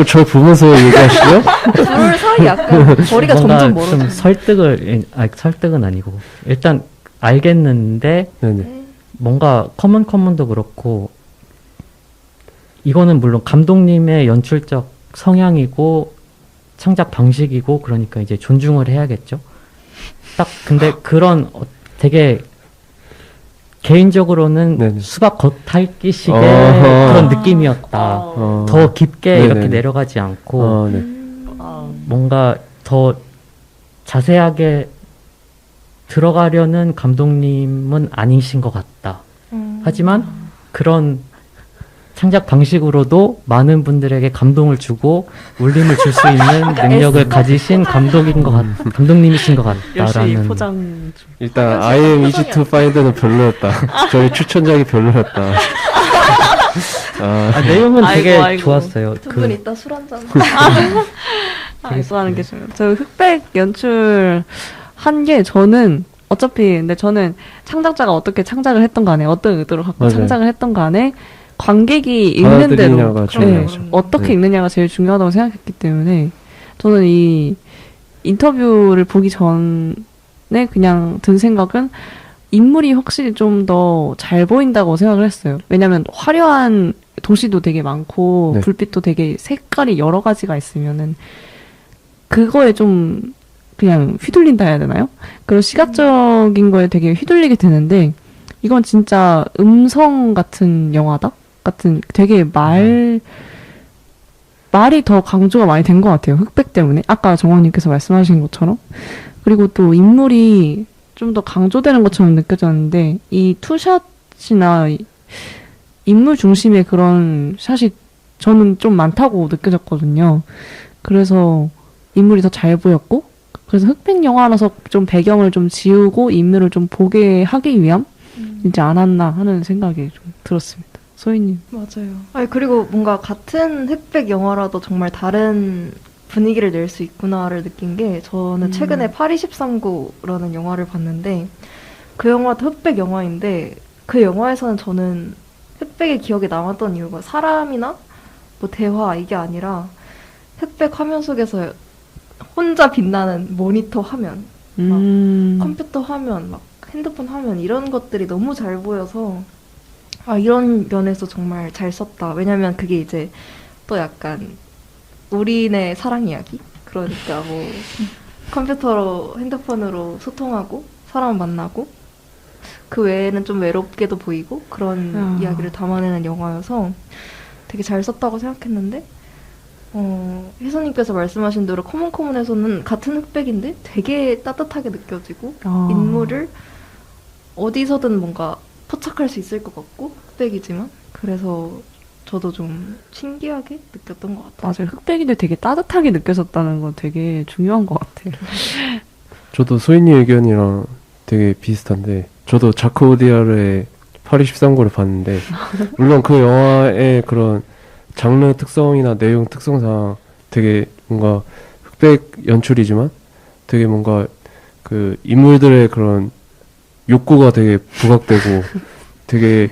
저 보면서 얘기하시죠? 둘 사이 약간 거리가 뭔가 점점 멀어져. 좀 설득은 아니고 일단 알겠는데 네네. 뭔가 커먼도 그렇고 이거는 물론 감독님의 연출적 성향이고 창작 방식이고 그러니까 이제 존중을 해야겠죠. 근데 그런 되게 개인적으로는 네네. 수박 겉핥기식의 어허. 그런 느낌이었다. 더 깊게 네네네. 이렇게 내려가지 않고 네. 뭔가 더 자세하게 들어가려는 감독님은 아니신 것 같다. 하지만 그런 창작 방식으로도 많은 분들에게 감동을 주고 울림을 줄 수 있는 능력을 가지신 감독님이신 것 열심히 같다라는. 포장. 일단 I am easy to find는 별로였다. 저희 추천작이 별로였다. 내용은 되게 아이고. 좋았어요. 두 분 이따 술 한잔. 또 하는 게 좋아요. 저 흑백 연출 한 게 저는 어차피 근데 저는 창작자가 어떻게 창작을 했던 간에 어떤 의도를 갖고 맞아요. 창작을 했던 간에 관객이 읽는 대로 받아들이냐가 중요하죠. 어떻게 네. 읽느냐가 제일 중요하다고 생각했기 때문에 저는 이 인터뷰를 보기 전에 그냥 든 생각은 인물이 확실히 좀 더 잘 보인다고 생각을 했어요. 왜냐하면 화려한 도시도 되게 많고 네. 불빛도 되게 색깔이 여러 가지가 있으면은 그거에 좀 그냥 휘둘린다 해야 되나요? 그런 시각적인 거에 되게 휘둘리게 되는데 이건 진짜 음성 같은 영화다? 같은 되게 말이 더 강조가 많이 된 것 같아요. 흑백 때문에. 아까 정원님께서 말씀하신 것처럼. 그리고 또 인물이 좀 더 강조되는 것처럼 느껴졌는데 이 투샷이나 인물 중심의 그런 샷이 저는 좀 많다고 느껴졌거든요. 그래서 인물이 더 잘 보였고 그래서 흑백 영화라서 좀 배경을 좀 지우고 인물을 좀 보게 하기 위함 이지 않았나 하는 생각이 좀 들었습니다. 소희님. 맞아요. 아니, 그리고 뭔가 같은 흑백 영화라도 정말 다른 분위기를 낼 수 있구나를 느낀 게 저는 최근에 파리 13구라는 영화를 봤는데 그 영화도 흑백 영화인데 그 영화에서는 저는 흑백의 기억에 남았던 이유가 사람이나 뭐 대화 이게 아니라 흑백 화면 속에서 혼자 빛나는 모니터 화면, 컴퓨터 화면, 막 핸드폰 화면 이런 것들이 너무 잘 보여서 아 이런 면에서 정말 잘 썼다. 왜냐면 그게 이제 또 약간 우리네 사랑 이야기? 그러니까 뭐 컴퓨터로 핸드폰으로 소통하고 사람 만나고 그 외에는 좀 외롭게도 보이고 그런 이야기를 담아내는 영화여서 되게 잘 썼다고 생각했는데 혜선님께서 말씀하신 대로 커먼에서는 같은 흑백인데 되게 따뜻하게 느껴지고 인물을 어디서든 뭔가 포착할 수 있을 것 같고 흑백이지만 그래서 저도 좀 신기하게 느꼈던 것 같아요. 맞아요. 흑백인데 되게 따뜻하게 느껴졌다는 건 되게 중요한 것 같아요. 저도 소희님 의견이랑 되게 비슷한데 저도 자크 오디아르의 파리 13구를 봤는데 물론 그 영화의 그런 장르 특성이나 내용 특성상 되게 뭔가 흑백 연출이지만 되게 뭔가 그 인물들의 그런 욕구가 되게 부각되고 되게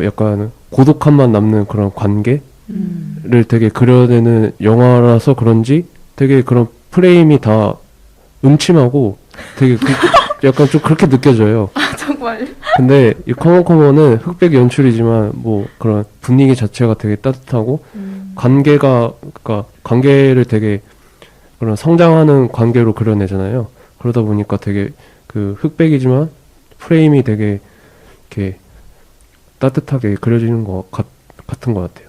약간 고독함만 남는 그런 관계를 되게 그려내는 영화라서 그런지 되게 그런 프레임이 다 음침하고 되게 약간 좀 그렇게 느껴져요. 아 정말. 근데 이 커먼은 흑백 연출이지만 뭐 그런 분위기 자체가 되게 따뜻하고 그러니까 관계를 되게 그런 성장하는 관계로 그려내잖아요. 그러다 보니까 되게 그 흑백이지만 프레임이 되게 이렇게 따뜻하게 그려지는 것 같은 것 같아요.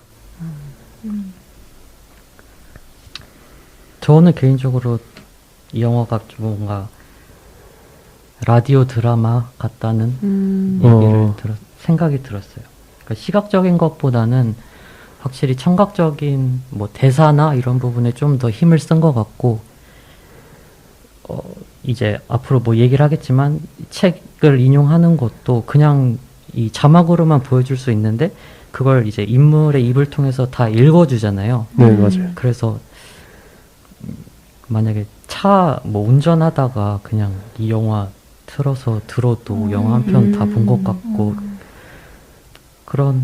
저는 개인적으로 이 영화가 좀 뭔가 라디오 드라마 같다는 얘기를 생각이 들었어요. 그러니까 시각적인 것보다는 확실히 청각적인 뭐 대사나 이런 부분에 좀 더 힘을 쓴 것 같고 이제 앞으로 뭐 얘기를 하겠지만 책을 인용하는 것도 그냥 이 자막으로만 보여줄 수 있는데 그걸 이제 인물의 입을 통해서 다 읽어주잖아요. 네, 맞아요. 그래서 만약에 차 뭐 운전하다가 그냥 이 영화 틀어서 들어도 영화 한 편 다 본 것 같고 그런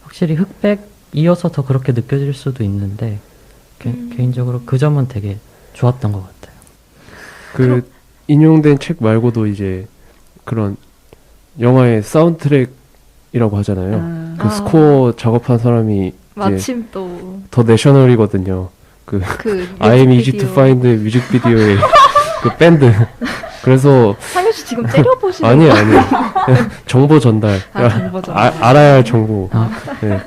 확실히 흑백이어서 더 그렇게 느껴질 수도 있는데 개인적으로 그 점은 되게 좋았던 것 같아요. 그 인용된 책 말고도 이제 그런 영화의 사운드트랙이라고 하잖아요. 그 스코어 작업한 사람이 마침 또 더 내셔널이거든요. 그 I'm easy to find 뮤직비디오의 그 밴드. 그래서 상현 씨 지금 때려보시는 아니 정보 전달. 정보 전달. 알아야 할 정보. 네.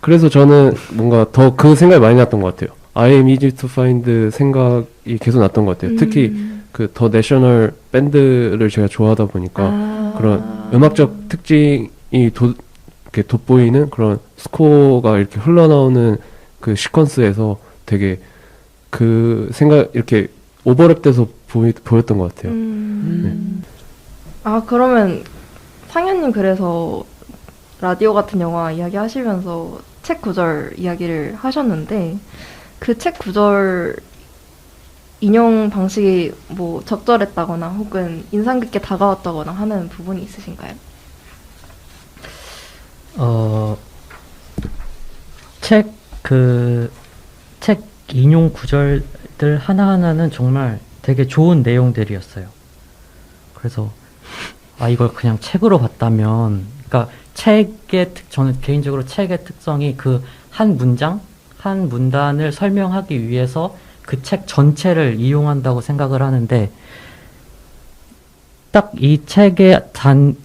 그래서 저는 뭔가 더 그 생각이 많이 났던 것 같아요. I'm easy to find 생각이 계속 났던 것 같아요. 특히 그 더 내셔널 밴드를 제가 좋아하다 보니까 그런 음악적 특징이 이렇게 돋보이는 그런 스코어가 이렇게 흘러나오는 그 시퀀스에서 되게 그 생각 이렇게 오버랩돼서 보였던 것 같아요. 아 그러면 상현님 그래서 라디오 같은 영화 이야기 하시면서 책 구절 이야기를 하셨는데 그 책 구절 인용 방식이 뭐 적절했다거나 혹은 인상 깊게 다가왔다거나 하는 부분이 있으신가요? 책 인용 구절들 하나하나는 정말 되게 좋은 내용들이었어요. 그래서 이걸 그냥 책으로 봤다면 그러니까 저는 개인적으로 책의 특성이 그 한 문장, 한 문단을 설명하기 위해서 그 책 전체를 이용한다고 생각을 하는데 딱 이 책의 한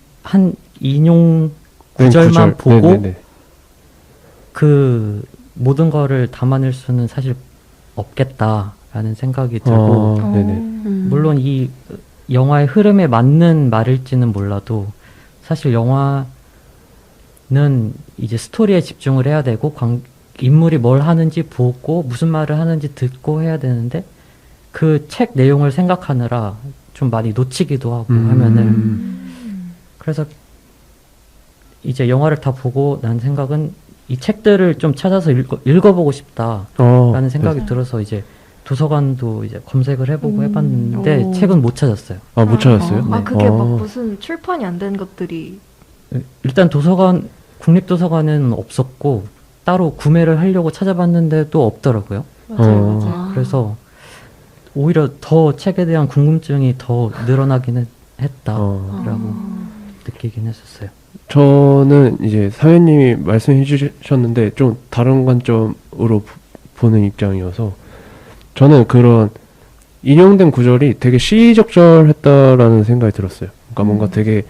인용 구절만 보고 네네네. 그 모든 거를 담아낼 수는 사실 없겠다. 라는 생각이 들고 네네. 물론 이 영화의 흐름에 맞는 말일지는 몰라도 사실 영화는 이제 스토리에 집중을 해야 되고 인물이 뭘 하는지 보고 무슨 말을 하는지 듣고 해야 되는데 그 책 내용을 생각하느라 좀 많이 놓치기도 하고 하면은 그래서 이제 영화를 다 보고 난 생각은 이 책들을 좀 찾아서 읽어보고 싶다라는 생각이 네. 들어서 이제 도서관도 이제 검색을 해보고 해봤는데 오. 책은 못 찾았어요. 아, 못 찾았어요? 아, 네. 그게 막 어. 무슨 출판이 안 된 것들이. 일단 국립도서관에는 없었고 따로 구매를 하려고 찾아봤는데도 없더라고요. 어. 맞아요. 그래서 오히려 더 책에 대한 궁금증이 더 늘어나기는 했다라고 느끼긴 했었어요. 저는 이제 사회님이 말씀해 주셨는데 좀 다른 관점으로 보는 입장이어서 저는 그런 인용된 구절이 되게 시의적절했다라는 생각이 들었어요. 그러니까 뭔가 되게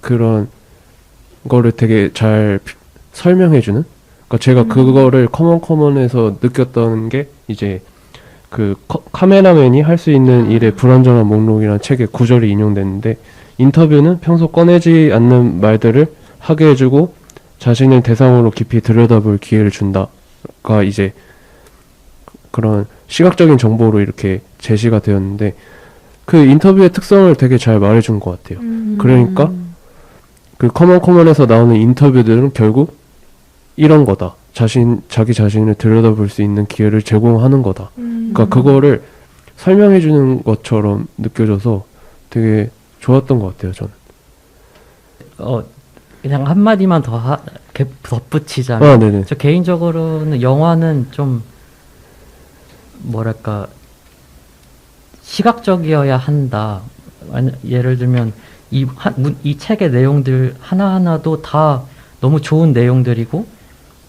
그런 거를 되게 잘 설명해주는. 그러니까 제가 그거를 커먼에서 느꼈던 게 이제 그 카메라맨이 할 수 있는 일의 불완전한 목록이라는 책에 구절이 인용됐는데 인터뷰는 평소 꺼내지 않는 말들을 하게 해주고 자신을 대상으로 깊이 들여다볼 기회를 준다가 이제 그런 시각적인 정보로 이렇게 제시가 되었는데 그 인터뷰의 특성을 되게 잘 말해준 것 같아요. 그러니까 그 커먼에서 나오는 인터뷰들은 결국 이런 거다. 자기 자신을 들여다볼 수 있는 기회를 제공하는 거다. 그러니까 그거를 설명해주는 것처럼 느껴져서 되게 좋았던 것 같아요, 저는. 그냥 한마디만 더 이렇게 덧붙이자면 아, 네네. 저 개인적으로는 영화는 좀 뭐랄까 시각적이어야 한다. 예를 들면 이 책의 내용들 하나하나도 다 너무 좋은 내용들이고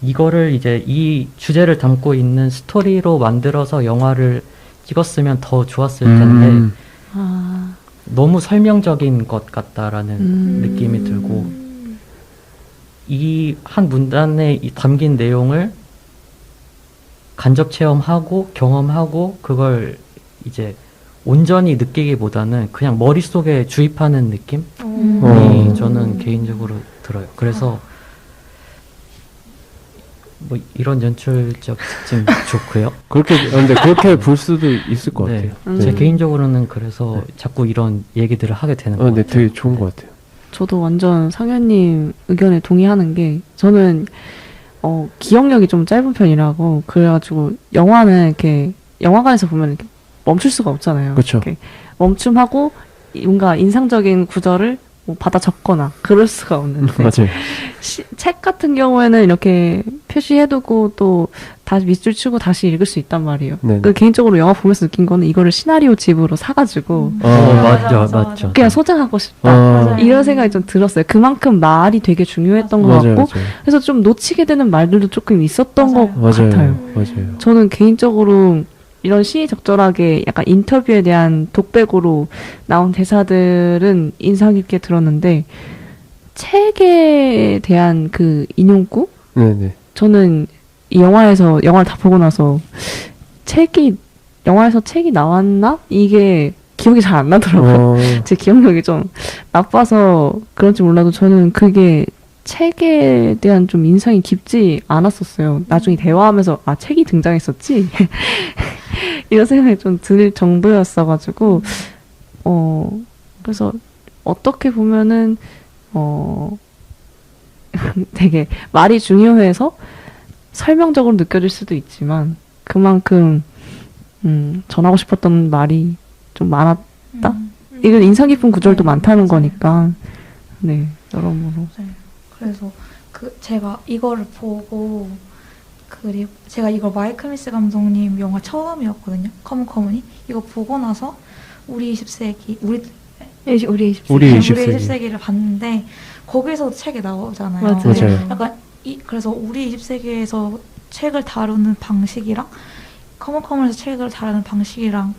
이거를 이제 이 주제를 담고 있는 스토리로 만들어서 영화를 찍었으면 더 좋았을 텐데 아, 너무 설명적인 것 같다라는 느낌이 들고 이 한 문단에 담긴 내용을 간접 체험하고 경험하고 그걸 이제 온전히 느끼기보다는 그냥 머릿속에 주입하는 느낌이 저는 개인적으로 들어요. 그래서 뭐 이런 연출적 특징 좋고요. 근데 그렇게 볼 수도 있을 것 네, 같아요. 제 개인적으로는 그래서 자꾸 이런 얘기들을 하게 되는 것 네, 같아요. 되게 좋은 것 같아요. 저도 완전 상현님 의견에 동의하는 게 저는 기억력이 좀 짧은 편이라고 그래가지고 영화는 이렇게 영화관에서 보면 이렇게 멈출 수가 없잖아요. 그쵸. 이렇게 멈춤하고 뭔가 인상적인 구절을 뭐 받아 적거나 그럴 수가 없는데 맞아요. 책 같은 경우에는 이렇게 표시해두고 또 다시 밑줄 치고 다시 읽을 수 있단 말이에요. 네네. 그 개인적으로 영화 보면서 느낀 거는 이거를 시나리오 집으로 사가지고 맞죠. 그냥 소장하고 싶다. 아, 이런 생각이 좀 들었어요. 그만큼 말이 되게 중요했던 것 맞아요, 같고 맞아요. 그래서 좀 놓치게 되는 말들도 조금 있었던 맞아요. 것 맞아요. 같아요. 맞아요. 저는 개인적으로 이런 시의적절하게 약간 인터뷰에 대한 독백으로 나온 대사들은 인상 깊게 들었는데 책에 대한 그 인용구? 네네. 저는 이 영화를 다 보고 나서 영화에서 책이 나왔나? 이게 기억이 잘 안 나더라고요. 제 기억력이 좀 나빠서 그런지 몰라도 저는 그게 책에 대한 좀 인상이 깊지 않았었어요. 나중에 대화하면서 책이 등장했었지? 이런 생각이 좀 들 정도였어가지고 그래서 어떻게 보면은 되게 말이 중요해서 설명적으로 느껴질 수도 있지만 그만큼 전하고 싶었던 말이 좀 많았다? 이건 인상 깊은 구절도 많다는 거니까 네 여러모로 그래서 제가 이거를 보고 그리고 제가 이거 마이클 미스 감독님 영화 처음이었거든요. 커먼이 이거 보고 나서 우리 20세기 우리 20세기를 봤는데 거기서도 책이 나오잖아요. 맞아요. 약간 그래서 우리 20세기에서 책을 다루는 방식이랑 커먼에서 책을 다루는 방식이랑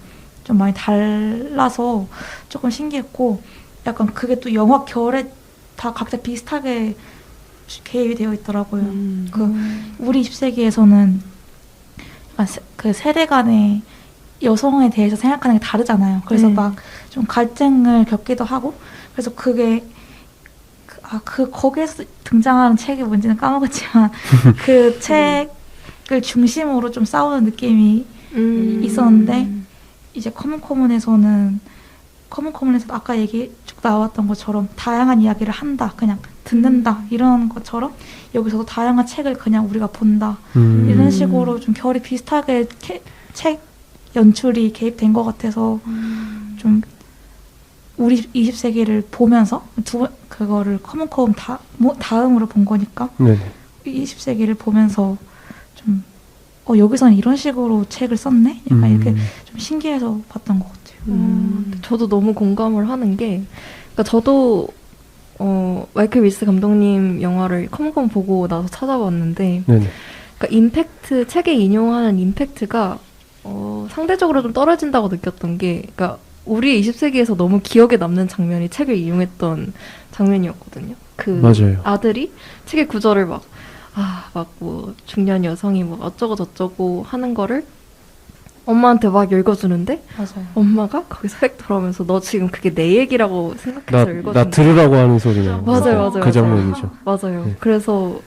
좀 많이 달라서 조금 신기했고 약간 그게 또 영화 결에 다 각자 비슷하게 개입이 되어 있더라고요. 우리 20세기에서는 그 세대 간의 여성에 대해서 생각하는 게 다르잖아요. 그래서 네. 막 좀 갈증을 겪기도 하고 그래서 그게 거기에서 등장하는 책이 뭔지는 까먹었지만 그 책을 중심으로 좀 싸우는 느낌이 있었는데 이제 커먼에서도 아까 얘기 쭉 나왔던 것처럼 다양한 이야기를 한다, 그냥 듣는다 이런 것처럼 여기서도 다양한 책을 그냥 우리가 본다 이런 식으로 좀 결이 비슷하게 책 연출이 개입된 것 같아서 좀 우리 20세기를 보면서 그거를 커먼 다음으로 본 거니까 네네. 20세기를 보면서 좀 여기서는 이런 식으로 책을 썼네? 약간 이렇게 좀 신기해서 봤던 것 같아요. 저도 너무 공감을 하는 게, 그러니까 저도 마이클 밀스 감독님 영화를 커먼 보고 나서 찾아봤는데, 네네. 그러니까 책에 인용하는 임팩트가 상대적으로 좀 떨어진다고 느꼈던 게, 그러니까 우리 20세기에서 너무 기억에 남는 장면이 책을 이용했던 장면이었거든요. 그 맞아요. 아들이 책의 구절을 막 뭐 중년 여성이 뭐 어쩌고 저쩌고 하는 거를 엄마한테 막 읽어주는데 맞아요. 엄마가 거기서 획 돌아오면서 너 지금 그게 내 얘기라고 생각해서 읽어준다. 나 들으라고 하는 소리나. 맞아요. 그 장면이죠. 맞아요. 네. 그래서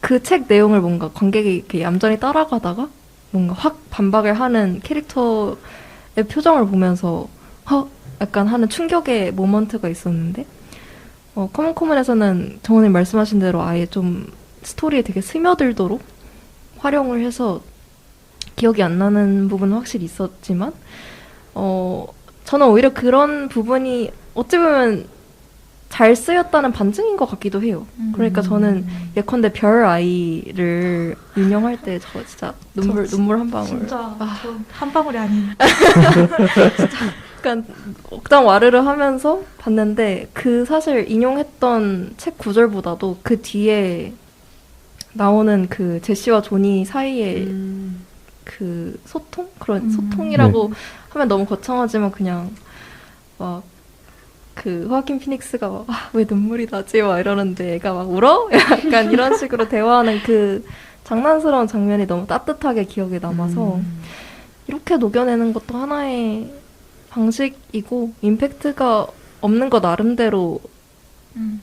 그 책 내용을 뭔가 관객이 이렇게 얌전히 따라가다가 뭔가 확 반박을 하는 캐릭터의 표정을 보면서 약간 하는 충격의 모먼트가 있었는데 커먼에서는 정원님 말씀하신 대로 아예 좀 스토리에 되게 스며들도록 활용을 해서 기억이 안 나는 부분은 확실히 있었지만 저는 오히려 그런 부분이 어찌 보면 잘 쓰였다는 반증인 것 같기도 해요. 그러니까 저는 예컨대 별 아이를 인용할 때 저 진짜 눈물 한 방울. 진짜 한 방울이 아닌. 약간 억당 와르르 하면서 봤는데 그 사실 인용했던 책 구절보다도 그 뒤에 나오는 그 제시와 조니 사이의 그 소통? 그런 소통이라고 하면 너무 거창하지만 그냥 막 그 호아킨 피닉스가 막 왜 눈물이 나지? 막 이러는데 애가 막 울어? 약간 이런 식으로 대화하는 그 장난스러운 장면이 너무 따뜻하게 기억에 남아서 이렇게 녹여내는 것도 하나의 방식이고 임팩트가 없는 거 나름대로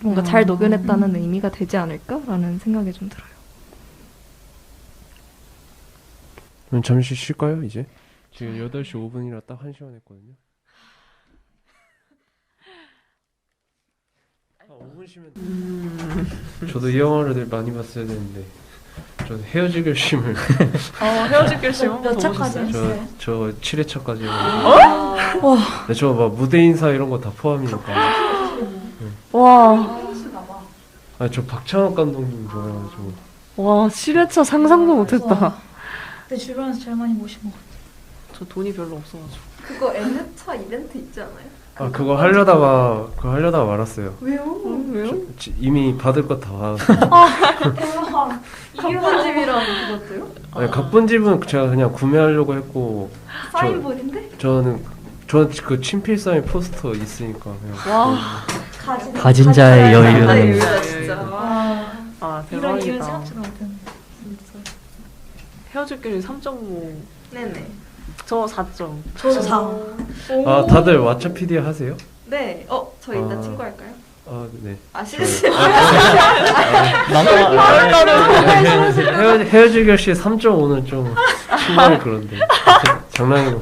뭔가 잘 녹여냈다는 의미가 되지 않을까라는 생각이 좀 들어요. 그럼 잠시 쉴까요, 이제? 지금 8시 5분이라 딱 1시간 했거든요. 5분 쉬면 저도 이 영화를 많이 봤어야 되는데 저는 헤어질 결심을 헤어질 결심 몇 차까지 했어요? 저 7회차까지 와. 저 막 무대 인사 이런 거 다 포함이니까. 와, 저 박찬욱 감독님 좋아해가지고. 와, 7회차 상상도 못했다. 내 주변에서 제일 많이 모신 것 같아요. 저 돈이 별로 없어가지고. 그거 N회차 이벤트 있지 않아요? 그거 하려다가 말았어요. 왜요? 이미 받을 거 다 받았어요. 대박. 각본집이랑 그것도요? 아니, 각본집은 제가 그냥 구매하려고 했고 사인본인데? 저는 그 친필 사인 포스터 있으니까 그냥. 와, 가진 자의 여유는 여유다 진짜. 아, 이런 대박이다. 생각지도 못했는데. 헤어질 결심 3.5. 네네. 저 4점. 저도 4. 다들 왓챠 PD 하세요? 네. 저 일단 친구할까요? 네. 아시겠어요? 헤어질 결심 3.5는 좀 신나는 그런데 장난이고.